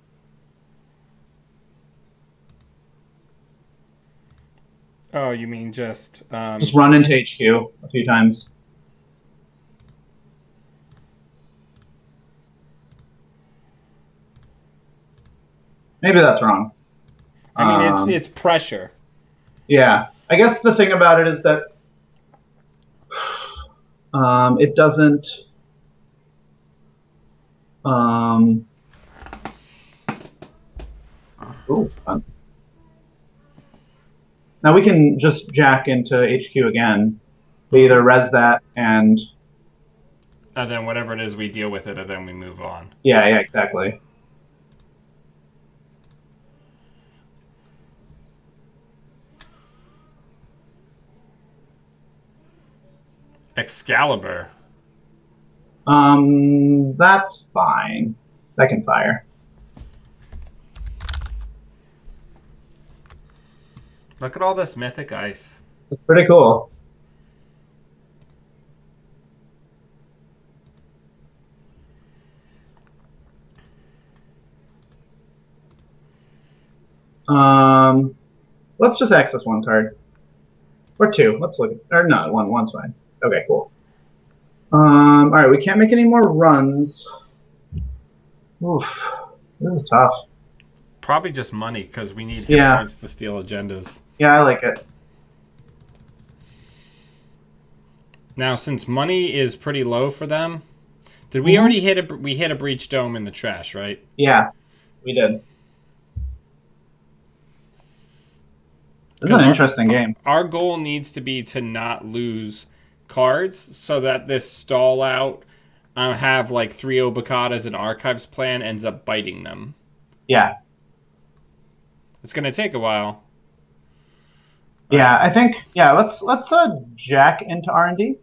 Oh, you mean just
run into HQ a few times. Maybe that's wrong.
I mean, it's pressure.
Yeah, I guess the thing about it is that it doesn't. Ooh, fun. Now we can just jack into HQ again. We either res that and
then whatever it is, we deal with it, and then we move on.
Yeah, exactly.
Excalibur.
That's fine. That can fire.
Look at all this mythic ice.
It's pretty cool. Let's just access 1 card. Or 2. Let's look at, or no, one's fine. Okay, cool. Alright, we can't make any more runs. Oof. This is tough.
Probably just money, because we need hit points to steal agendas.
Yeah, I like it.
Now, since money is pretty low for them, did we already hit a breach dome in the trash, right?
Yeah, we did. This is an interesting game.
Our goal needs to be to not lose cards so that this stall out have like 3 Obacadas and Archives plan ends up biting them.
Yeah.
It's gonna take a while.
Yeah,
Right.
I think let's jack into R&D.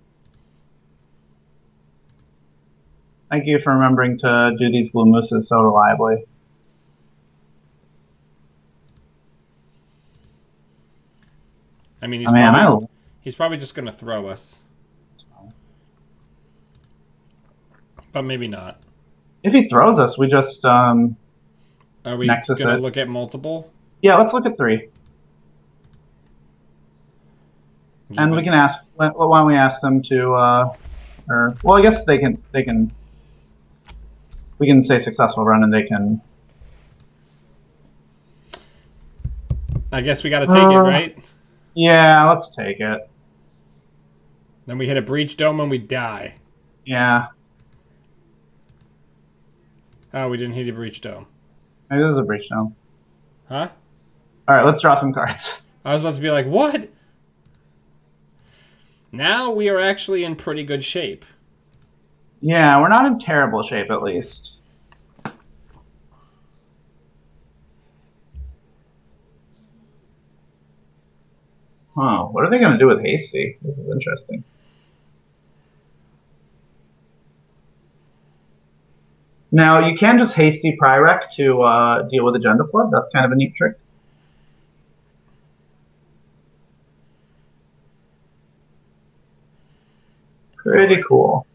Thank you for remembering to do these blue mooses so reliably.
I mean,
Oh, man,
he's probably just gonna throw us, but maybe not.
if he throws us, we just
Are we
nexus
gonna
it.
look at multiple?
Yeah, let's look at 3. And we
Even
can ask. Why don't we ask them to? Or well, I guess they can. They can. We can say successful run, and they can.
I guess we gotta take it, right?
Yeah, let's take it.
Then we hit a breach dome and we die.
Yeah,
Oh, we didn't hit a breach dome.
maybe there's a breach now.
Huh?
All right, let's draw some cards.
I was about to be like, what? Now we are actually in pretty good shape.
Yeah, we're not in terrible shape, at least. Huh, what are they going to do with Hasty? This is interesting. Now, you can just Hasty Pyrek to deal with Agenda Flood. That's kind of a neat trick. Pretty cool.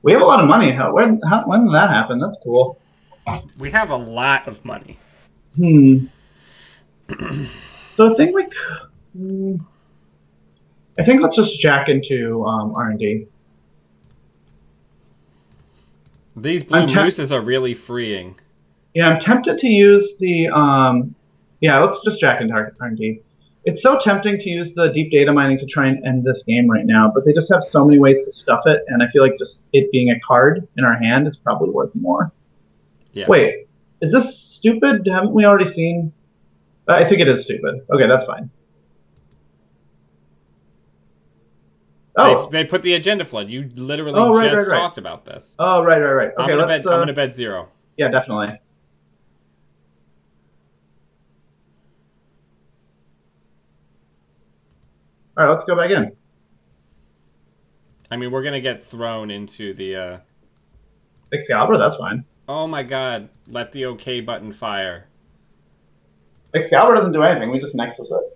We have a lot of money. When did that happen? That's cool.
We have a lot of money.
So I think let's just jack into R&D.
These blue mooses are really freeing.
Yeah, I'm tempted to use the yeah, let's just jack into R&D. It's so tempting to use the deep data mining to try and end this game right now, but they just have so many ways to stuff it, and I feel like just it being a card in our hand is probably worth more.
Yeah.
Wait, is this stupid? Haven't we already seen? I think it is stupid. Okay, that's fine.
Oh, they put the agenda flood. You literally just talked about this.
Oh, right. Okay,
I'm gonna bet 0.
Yeah, definitely. All right, let's go back in.
I mean, we're gonna get thrown into the.
Excalibur, that's fine.
Oh my god! Let the OK button fire.
Excalibur doesn't do anything. We just nexus it.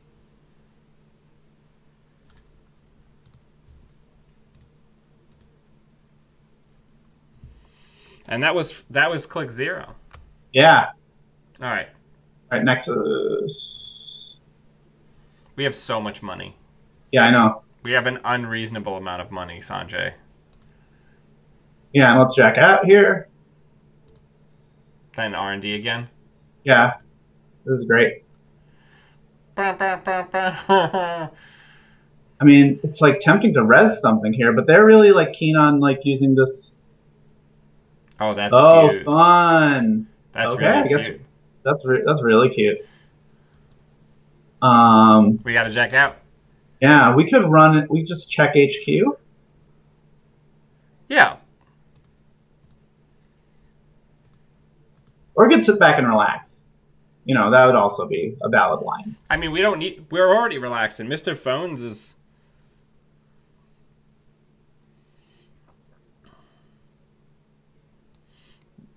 And that was click 0.
Yeah.
All right.
All right, nexus.
We have so much money.
Yeah, I know.
We have an unreasonable amount of money, Sanjay.
Yeah, and let's jack out here.
Then R&D again.
Yeah, this is great.
I
mean, it's like tempting to res something here, but they're really like keen on like using this.
Oh, that's
cute. Oh, fun.
That's really cute.
That's really cute.
We got to jack out.
Yeah, we could run it. We just check HQ.
Yeah.
Or we could sit back and relax. You know, that would also be a valid line.
I mean, we don't need. We're already relaxing. Mr. Phones is.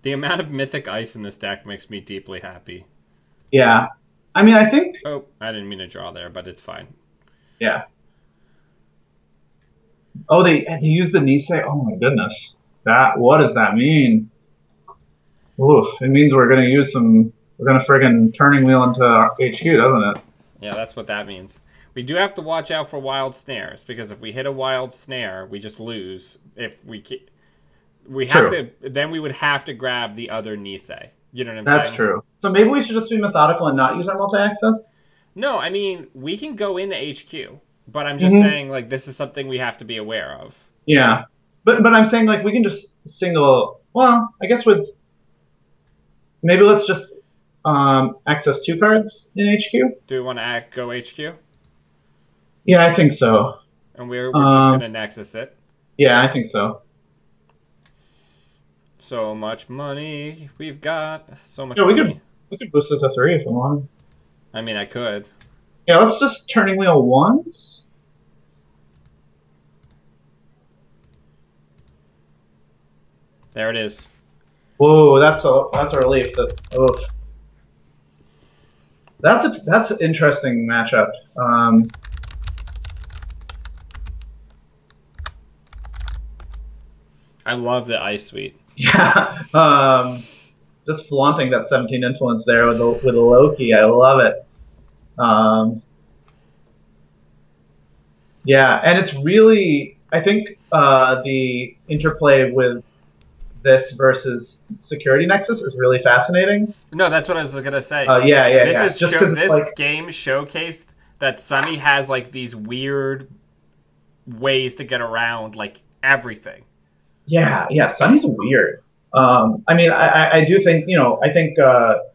The amount of mythic ice in this deck makes me deeply happy.
Yeah. I mean, I think...
Oh, I didn't mean to draw there, but it's fine.
Yeah. Oh, they used the Nisei? Oh my goodness. What does that mean? Oof. It means we're going to use some... We're going to friggin' turning wheel into HQ, doesn't it?
Yeah, that's what that means. We do have to watch out for wild snares, because if we hit a wild snare, we just lose. If we have to, then we would have to grab the other Nisei. You know what I'm saying?
That's true. So maybe we should just be methodical and not use our multi-access?
No, I mean, we can go into HQ, but I'm just saying, like, this is something we have to be aware of.
Yeah. But I'm saying, like, we can just single... Well, I guess with... Maybe let's just access 2 cards in HQ?
Do we want to go HQ?
Yeah, I think so.
And we're just going to Nexus it?
Yeah, I think so.
So much money. We've got so much
Yeah,
money.
we could boost it to 3 if we want.
I mean, I could.
Yeah, let's just turning wheel once.
There it is.
Whoa, that's a relief. That's an interesting matchup.
I love the ice suite.
Yeah, just flaunting that 17 influence there with a Loki. I love it. Yeah, and it's really I think the interplay with this versus Security Nexus is really fascinating.
No, that's what I was gonna say. This
Yeah.
is
Just because it's
this
like
game showcased that Sunny has like these weird ways to get around like everything.
yeah, Sunny's weird. I mean, I do think I think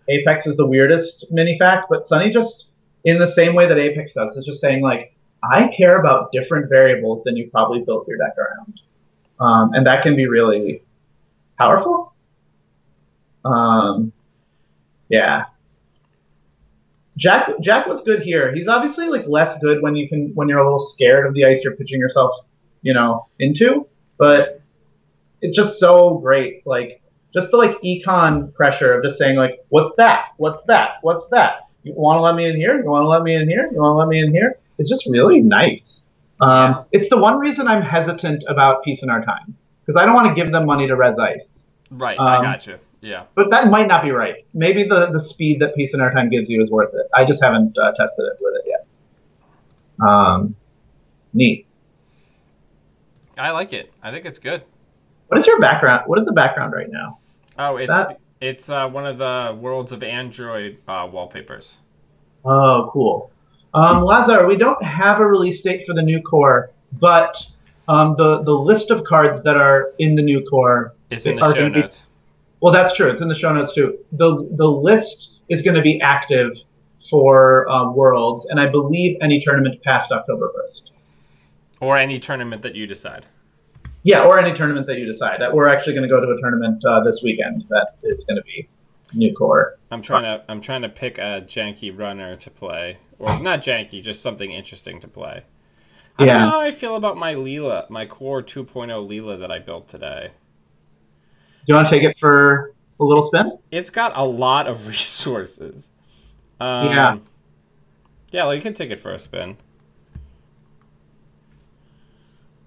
Apex is the weirdest mini fact, but Sunny just in the same way that Apex does, is just saying like I care about different variables than you probably built your deck around, and that can be really powerful. Um, yeah, Jack was good here. He's obviously like less good when you're a little scared of the ice you're pitching yourself, into.
Right.
But it's just so great. Like just the like econ pressure of just saying like, what's that? What's that? What's that? You want to let me in here? You want to let me in here? You want to let me in here? It's just really nice.
Yeah.
It's the one reason I'm hesitant about Peace in Our Time because I don't want to give them money to Res Ice.
Right. I got you. Yeah.
But that might not be right. Maybe the speed that Peace in Our Time gives you is worth it. I just haven't tested it with it yet. Neat.
I like it. I think it's good.
What is your background? What is the background right now?
Oh, it's
That?
it's one of the Worlds of Android wallpapers.
Oh, cool. Lazar, we don't have a release date for the new core, but the list of cards that are in the new core
It's in the
are
show
going to be.
notes.
Well, that's true. It's in the show notes too. The list is going to be active for Worlds, and I believe any tournament past October 1st.
Or any tournament that you decide.
Yeah, or any tournament that you decide. That we're actually going to go to a tournament this weekend that is going to be new core.
I'm trying to pick a janky runner to play, or not janky, just something interesting to play. I don't know how I feel about my Leela, my Core 2.0 Leela that I built today.
Do you want to take it for a little spin?
It's got a lot of resources.
Yeah.
Yeah, well, you can take it for a spin.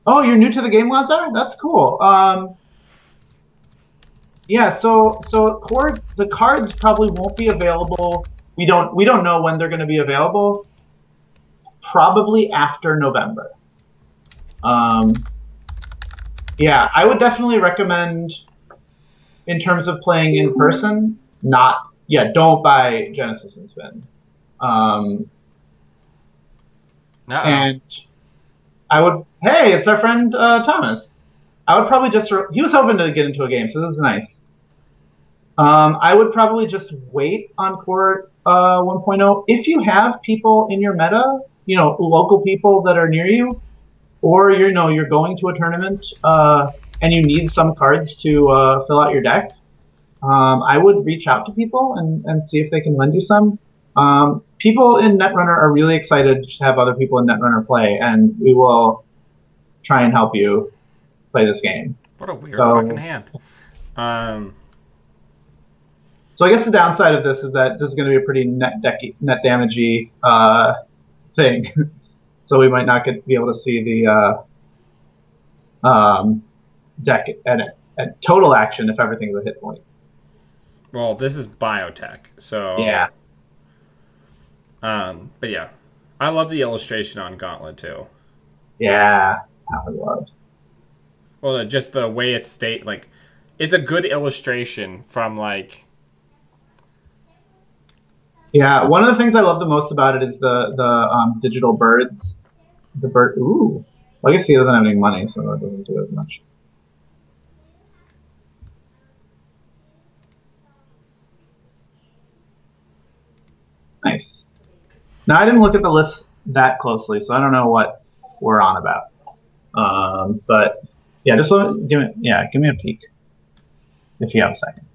Oh, you're new to the game, Lazar? That's cool. Yeah, so the cards probably won't be available. We don't know when they're going to be available. Probably after November. Yeah, I would definitely recommend, in terms of playing in person, don't buy Genesis and Spin. And I would, hey, it's our friend Thomas. I would probably he was hoping to get into a game, so this is nice. I would probably just wait on Core 1.0. If you have people in your meta, local people that are near you, or you're going to a tournament and you need some cards to fill out your deck, I would reach out to people and see if they can lend you some. People in Netrunner are really excited to have other people in Netrunner play, and we will try and help you play this game.
What a weird fucking hand.
So I guess the downside of this is that this is going to be a pretty net damagey thing. So we might not be able to see the deck at total action if everything's a hit point.
Well, this is biotech, so
yeah.
But yeah, I love the illustration on Gauntlet too.
Yeah, I love.
Well, just the way it's like, it's a good illustration from like.
Yeah, one of the things I love the most about it is the digital birds. The bird. Ooh, well, I guess he doesn't have any money, so that doesn't do as much. Nice. Now, I didn't look at the list that closely, so I don't know what we're on about. But yeah, give me a peek. if you have a second.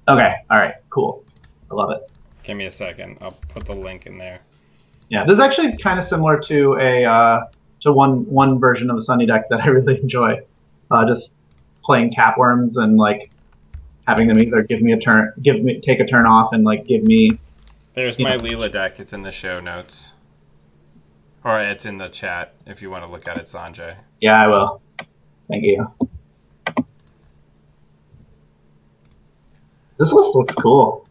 Okay, all right, cool. I love it.
Give me a second. I'll put the link in there.
Yeah, this is actually kind of similar to one version of the Sunny deck that I really enjoy. Just playing Tapworms and like having them either take a turn off and like give me.
There's my Leela deck. It's in the show notes. Or it's in the chat if you want to look at it, Sanjay.
Yeah, I will. Thank you. This list looks cool.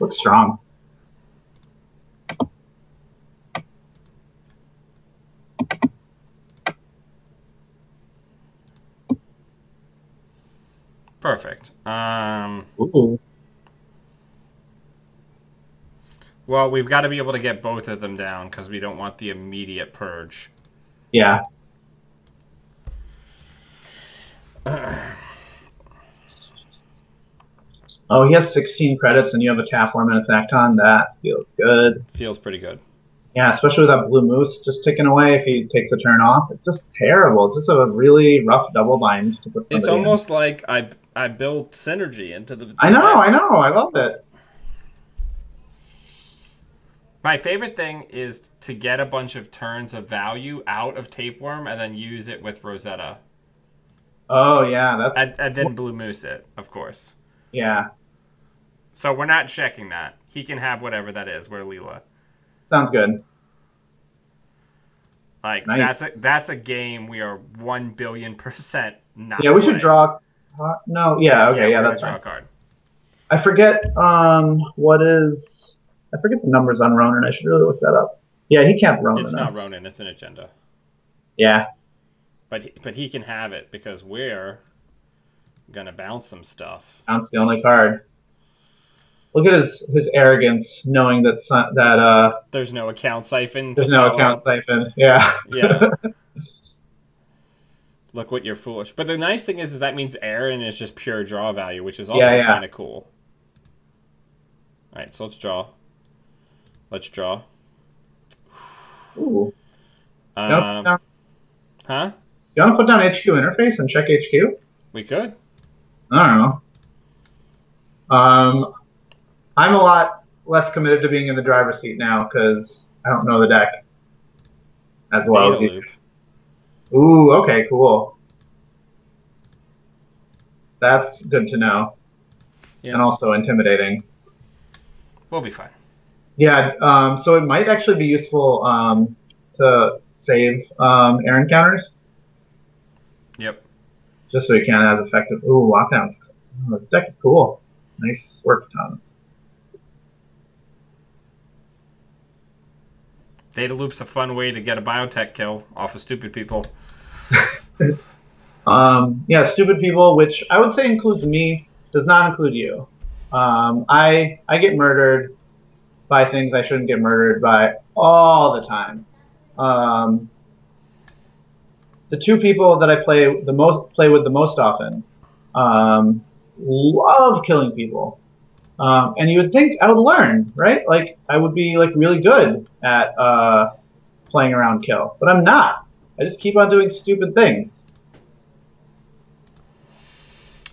Looks strong.
Perfect.
Ooh.
Well, we've got to be able to get both of them down because we don't want the immediate purge.
Yeah. Oh, he has 16 credits and you have a Tapworm and a Thacton. That feels good.
Feels pretty good.
Yeah, especially with that blue moose just ticking away if he takes a turn off. It's just terrible. It's just a really rough double bind to put somebody
It's almost like I built synergy into the
I know. I love it.
My favorite thing is to get a bunch of turns of value out of Tapeworm and then use it with Rosetta.
Oh, yeah.
And then Blue Moose it, of course.
Yeah.
So we're not checking that. He can have whatever that is. We're Leela.
Sounds good.
Like,
nice.
that's a game we are 1,000,000,000% not
Yeah, we
playing.
should draw... no, yeah, okay, yeah, that's
draw
fine.
a card.
I forget, I forget the numbers on Ronin. I should really look that up. Yeah, he can't Ronin.
It's not Ronin. It's an agenda.
Yeah.
But he can have it because we're going to bounce some stuff.
Bounce the only card. Look at his arrogance, knowing that
there's no account siphon.
There's no account siphon. Yeah.
Yeah. Look what you're foolish. But the nice thing is that means Aaron is just pure draw value, which is also kind of cool. All right, so let's draw. Let's draw.
Ooh.
Huh?
You want to put down HQ interface and check HQ?
We could.
I don't know. I'm a lot less committed to being in the driver's seat now because I don't know the deck as well as you. Ooh, okay, cool. That's good to know. Yeah. And also intimidating.
We'll be fine.
Yeah, so it might actually be useful to save Aaron counters.
Yep.
Just so you can't have effective... Ooh, lockdowns. Oh, this deck is cool. Nice work, Thomas.
Data loop's a fun way to get a biotech kill off of stupid people.
Yeah, stupid people, which I would say includes me, does not include you. I get murdered by things I shouldn't get murdered by all the time. The two people that I play with the most often love killing people. And you would think I would learn, right? Like I would be like really good at playing around kill, but I'm not. I just keep on doing stupid things.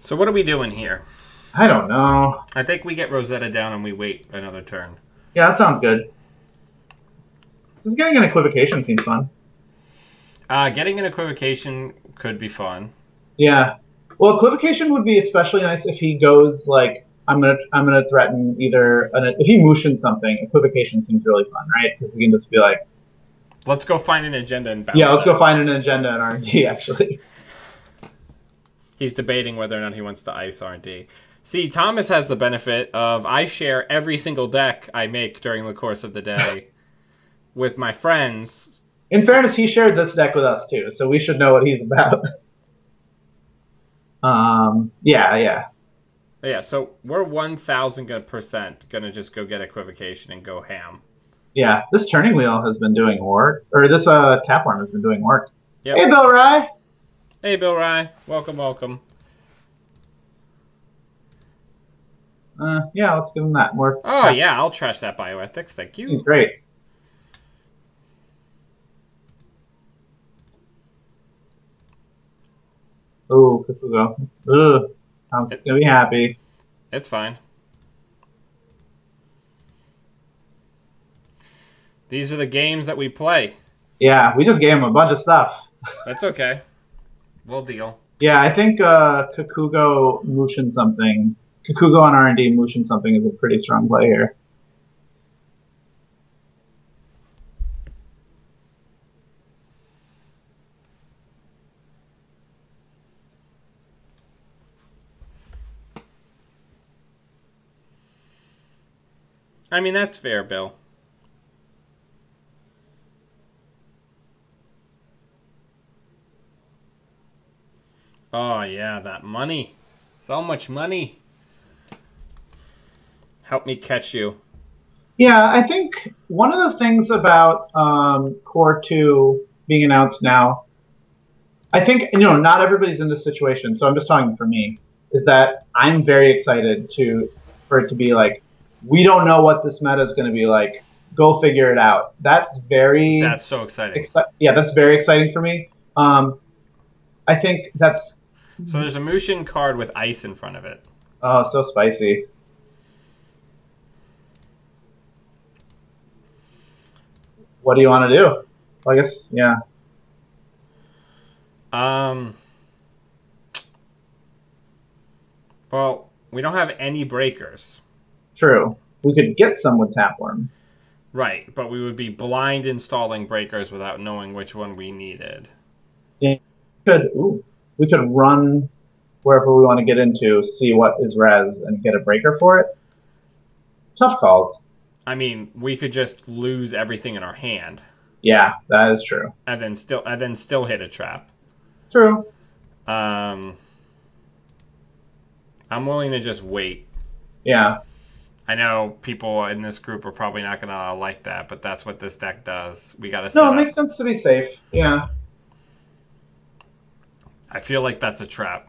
So what are we doing here?
I don't know.
I think we get Rosetta down and we wait another turn.
Yeah, that sounds good. Just getting an equivocation seems fun.
Getting an equivocation could be fun.
Yeah. Well, equivocation would be especially nice if he goes like, I'm gonna threaten either if he motions something. Equivocation seems really fun, right? Because we can just be like,
let's go find an agenda and bounce.
Yeah, let's go find an agenda in R&D. Actually,
he's debating whether or not he wants to ice R&D. See, Thomas has the benefit of I share every single deck I make during the course of the day with my friends.
In fairness, he shared this deck with us too, so we should know what he's about. Yeah.
Yeah, so we're 1,000% gonna just go get equivocation and go ham.
Yeah, this turning wheel has been doing work, or this Tapworm has been doing work.
Yep.
Hey, Bill Rye.
Hey, Bill Rye. Welcome, welcome.
Yeah, let's give him that more.
Oh yeah, I'll trash that bioethics. Thank you.
He's great. Ooh, Kukugo. Ugh. I'm
It,
gonna be happy.
it's fine. These are the games that we play.
Yeah, we just gave him a bunch of stuff.
That's okay. We'll deal.
Yeah, I think Kakugo Mushin something. Kakugo on R&D Mushin something is a pretty strong play here.
I mean, that's fair, Bill. Oh, yeah, that money. So much money. Help me catch you.
Yeah, I think one of the things about Core 2 being announced now, I think, not everybody's in this situation, so I'm just talking for me, is that I'm very excited for it to be like, we don't know what this meta is going to be like. Go figure it out.
That's so exciting.
Yeah, that's very exciting for me. I think that's
So there's a Mushin card with ice in front of it.
oh so spicy. What do you want to do? Well, I guess yeah.
Well, we don't have any breakers.
True. We could get some with Tapeworm.
Right, but we would be blind installing breakers without knowing which one we needed.
Yeah. We could run wherever we want to get into, see what is res, and get a breaker for it. Tough calls.
I mean, we could just lose everything in our hand.
Yeah, that is true.
And then still hit a trap.
True.
I'm willing to just wait.
Yeah.
I know people in this group are probably not gonna like that, but that's what this deck does. We gotta set
No, it
up.
makes sense to be safe. Yeah.
I feel like that's a trap.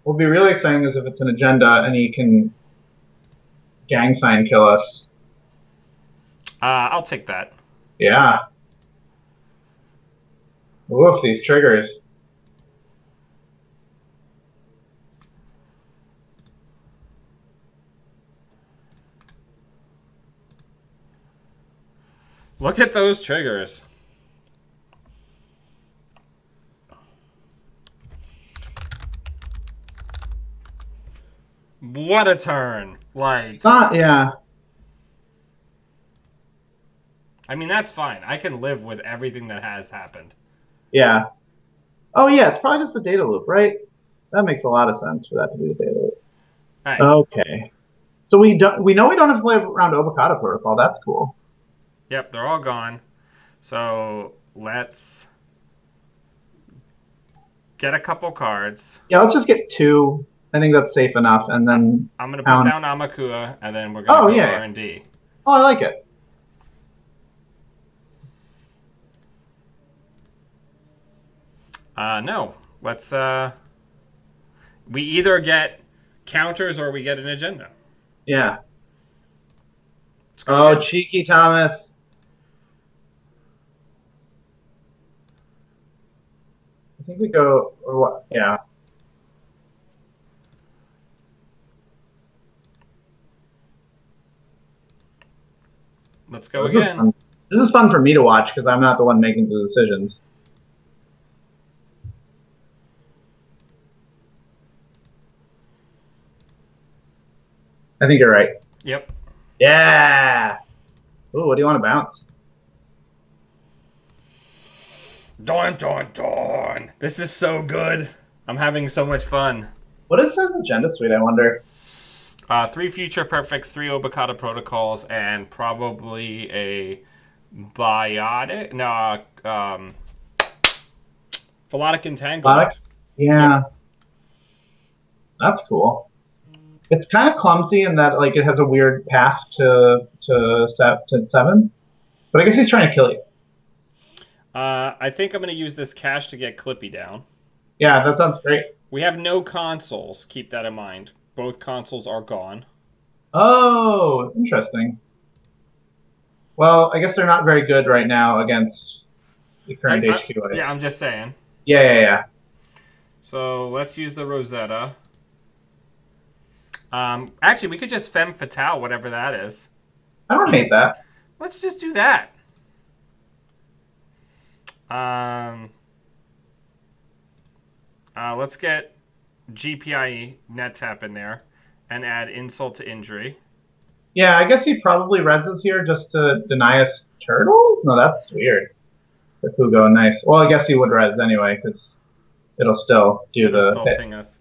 What'll be really exciting is if it's an agenda and he can gang sign kill us.
I'll take that.
Yeah. Woof, these triggers.
Look at those triggers. What a turn. Like,
Yeah.
I mean, that's fine. I can live with everything that has happened.
Yeah. Oh yeah, it's probably just the data loop, right? That makes a lot of sense for that to be the data loop.
Right.
Okay. So we know we don't have to play around Obokata Protocol. That's cool.
Yep, they're all gone. So let's get a couple cards.
Yeah, let's just get two. I think that's safe enough, and then
I'm gonna put down Amakua, and then we're gonna go R&D.
Oh, I like it.
No. Let's we either get counters or we get an agenda.
Yeah. Oh, cheeky Thomas. I think we go or what? Yeah.
Let's go again.
This is fun for me to watch because I'm not the one making the decisions. I think you're right.
Yep.
Yeah. Ooh, what do you want to bounce?
Dawn, dawn, dawn. This is so good. I'm having so much fun.
What is his agenda suite, I wonder?
3 Future Perfects, 3 Obokata Protocols, and probably a Biotic. No, Philotic Entanglement.
Yeah. Yep. That's cool. It's kind of clumsy in that like it has a weird path to 7. But I guess he's trying to kill you.
I think I'm going to use this cash to get Clippy down.
Yeah, that sounds great.
We have no consoles. Keep that in mind. Both consoles are gone.
Oh, interesting. Well, I guess they're not very good right now against the current HQ ice.
Yeah, I'm just saying.
Yeah.
So let's use the Rosetta. Actually, we could just femme fatale, whatever that is.
I don't hate that.
Let's just do that. Let's get GPI net tap in there and add insult to injury.
Yeah, I guess he probably reses here just to deny us turtles? No, that's weird. The Fugo, nice. Well, I guess he would res anyway, because it'll still do the
still
hit.
ping us.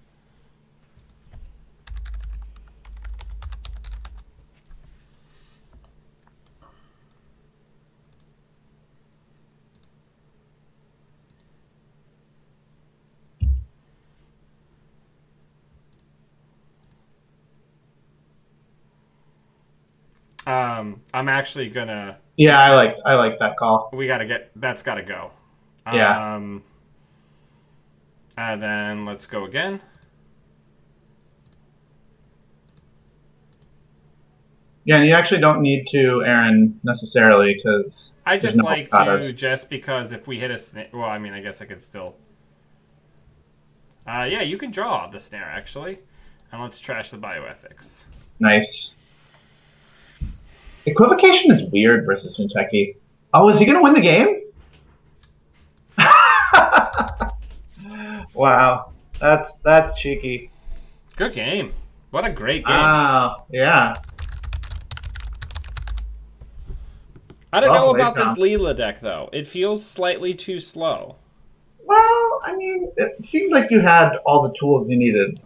I'm actually gonna.
Yeah, I like that call.
That's gotta go.
Yeah.
And then let's go again.
Yeah, and you actually don't need to, Aaron, necessarily, because
I just like to, just because if we hit a snare, well, I mean, I guess I could still. Yeah, you can draw the snare actually, and let's trash the bioethics.
Nice. Equivocation is weird versus Shincheki. Oh, is he going to win the game? Wow, that's cheeky.
Good game. What a great game.
Yeah.
I don't know about this Leela deck, though. It feels slightly too slow.
Well, I mean, it seemed like you had all the tools you needed.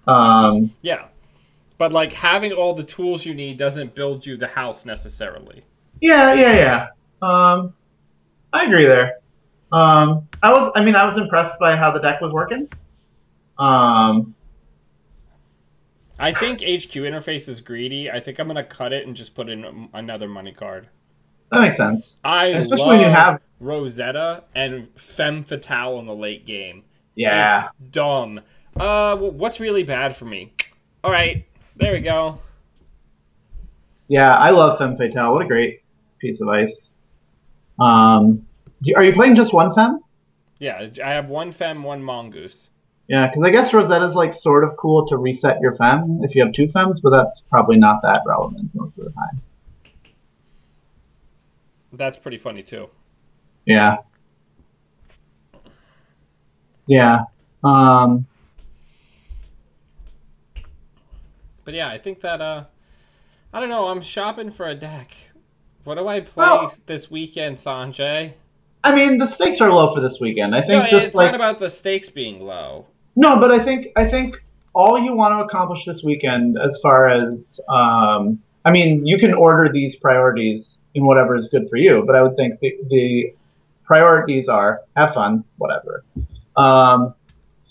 Yeah. But, like, having all the tools you need doesn't build you the house necessarily.
Yeah. I agree there. I was impressed by how the deck was working.
I think HQ interface is greedy. I think I'm going to cut it and just put in another money card.
That makes sense.
Especially love when you have Rosetta and Femme Fatale in the late game.
Yeah.
It's dumb. What's really bad for me? All right. There we go.
Yeah, I love Femme Fatale. What a great piece of ice. Are you playing just one Femme?
Yeah, I have one Femme, one Mongoose.
Yeah, because I guess Rosetta's like sort of cool to reset your Femme if you have two Femmes, but that's probably not that relevant most of the time.
That's pretty funny too.
Yeah.
But yeah, I think that I don't know. I'm shopping for a deck. What do I play this weekend, Sanjay?
I mean, the stakes are low for this weekend. I think
it's not about the stakes being low.
No, but I think all you want to accomplish this weekend, as far as I mean, you can order these priorities in whatever is good for you. But I would think the priorities are have fun, whatever.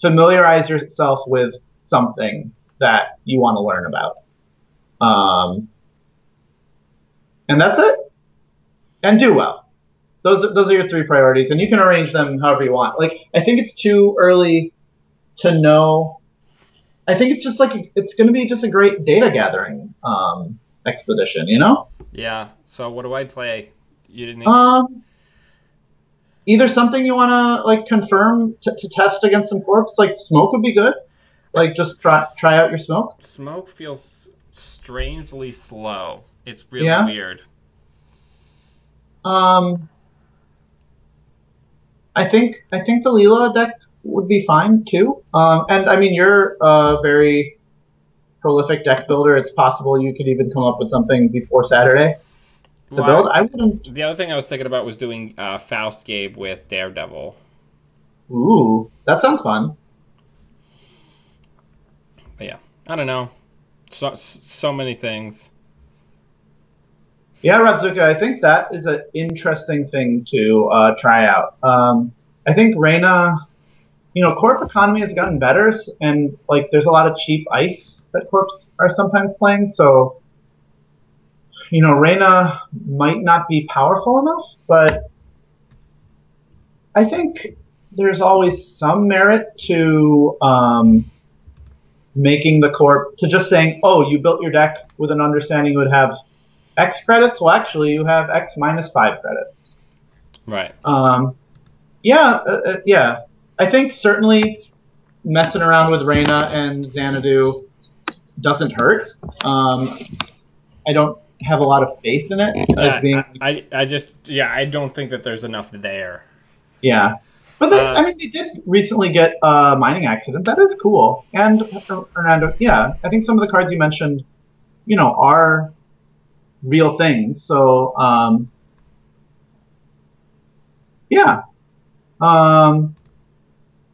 Familiarize yourself with something that you want to learn about. And that's it. And do well. Those are your three priorities, and you can arrange them however you want. Like, I think it's too early to know. I think it's just like it's going to be just a great data gathering expedition, you know?
Yeah. So what do I play? You didn't.
Either something you want to like confirm to test against some corps, like smoke would be good. Like just try out your smoke.
Smoke feels strangely slow. It's really weird.
I think the Leela deck would be fine too. And I mean, you're a very prolific deck builder. It's possible you could even come up with something before Saturday to build. I wouldn't.
The other thing I was thinking about was doing Faust Gabe with Daredevil.
Ooh, that sounds fun.
But yeah, I don't know. So many things.
Yeah, Radzuka, I think that is an interesting thing to try out. I think Reina, Corp economy has gotten better, and like there's a lot of cheap ice that Corps are sometimes playing. So, Reina might not be powerful enough, but I think there's always some merit to making the Corp, to just saying, oh, you built your deck with an understanding you would have X credits. Well, actually, you have X minus 5 credits.
Right.
Yeah. I think certainly messing around with Reyna and Xanadu doesn't hurt. I don't have a lot of faith in it as
Yeah,
being.
I just, yeah, I don't think that there's enough there.
Yeah. But I mean, they did recently get a mining accident. That is cool. And Hernando, yeah, I think some of the cards you mentioned, are real things. So, yeah. I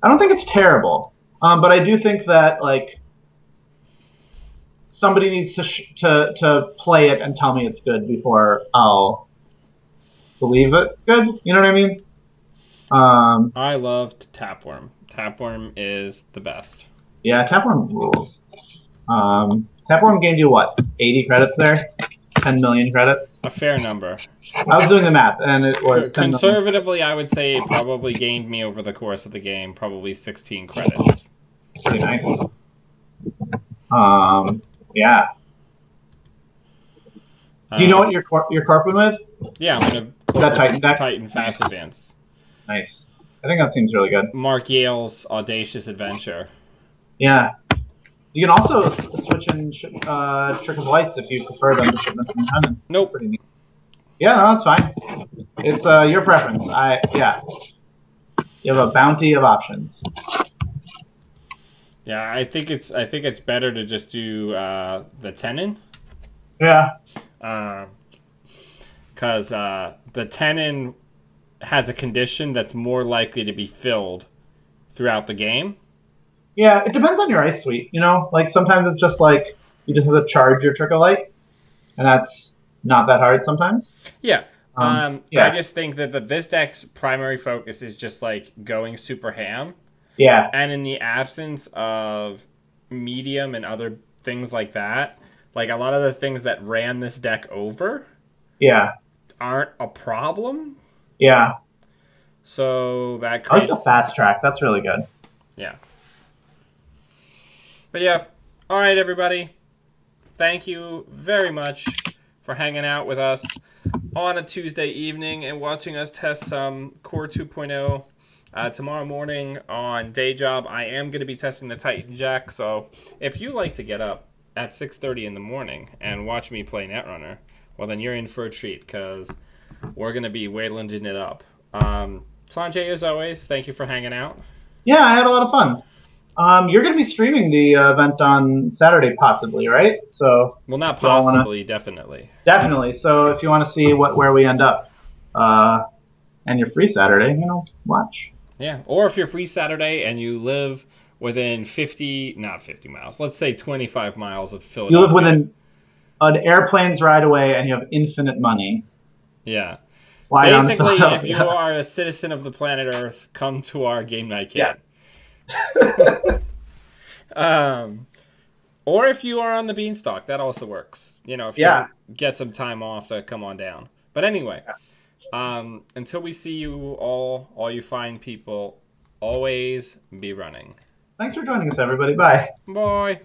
don't think it's terrible. But I do think that like somebody needs to play it and tell me it's good before I'll believe it good. You know what I mean?
I loved Tapworm. Tapworm is the best.
Yeah, Tapeworm rules. Tapeworm gained you what? 80 credits there? 10 million credits?
A fair number.
I was doing the math, and it was 10
conservatively, I would say it probably gained me over the course of the game probably 16 credits.
Pretty nice. Yeah. Do you know what you're corping with?
Yeah, I'm gonna
that Titan deck?
Titan Fast Advance.
Nice. I think that seems really good.
Mark Yale's Audacious Adventure.
Yeah. You can also switch in Trick of Lights if you prefer them to Shipments from Heaven.
Nope.
Pretty neat. Yeah, no, that's fine. It's your preference. Yeah. You have a bounty of options.
Yeah, I think it's better to just do the Tenon.
Yeah.
Because the Tenon has a condition that's more likely to be filled throughout the game.
Yeah, it depends on your ice suite, Like, sometimes it's just like, you just have to charge your Trick of Light, and that's not that hard sometimes.
Yeah.
Yeah.
I just think that this deck's primary focus is just, like, going super ham.
Yeah.
And in the absence of medium and other things like that, like, a lot of the things that ran this deck over aren't a problem.
Yeah.
So that creates...
I like the fast track. That's really good.
Yeah. But yeah, all right, everybody. Thank you very much for hanging out with us on a Tuesday evening and watching us test some Core 2.0. Tomorrow morning on Day Job, I am going to be testing the Titan Jack. So if you like to get up at 6:30 in the morning and watch me play Netrunner, well, then you're in for a treat because we're going to be waylanding it up. Sanjay, as always, thank you for hanging out.
Yeah, I had a lot of fun. You're going to be streaming the event on Saturday, possibly, right? So,
well, not possibly, definitely.
Definitely. So, if you want to see where we end up, and you're free Saturday, watch.
Yeah, or if you're free Saturday and you live within not 50 miles, let's say 25 miles of Philadelphia.
You live within an airplane's ride away, and you have infinite money.
Yeah.
Fly
basically, if you are a citizen of the planet Earth, come to our game night game.
Yes.
Or if you are on the Beanstalk, that also works. If you get some time off to come on down. But anyway, until we see you all you fine people, always be running.
Thanks for joining us, everybody. Bye.
Bye.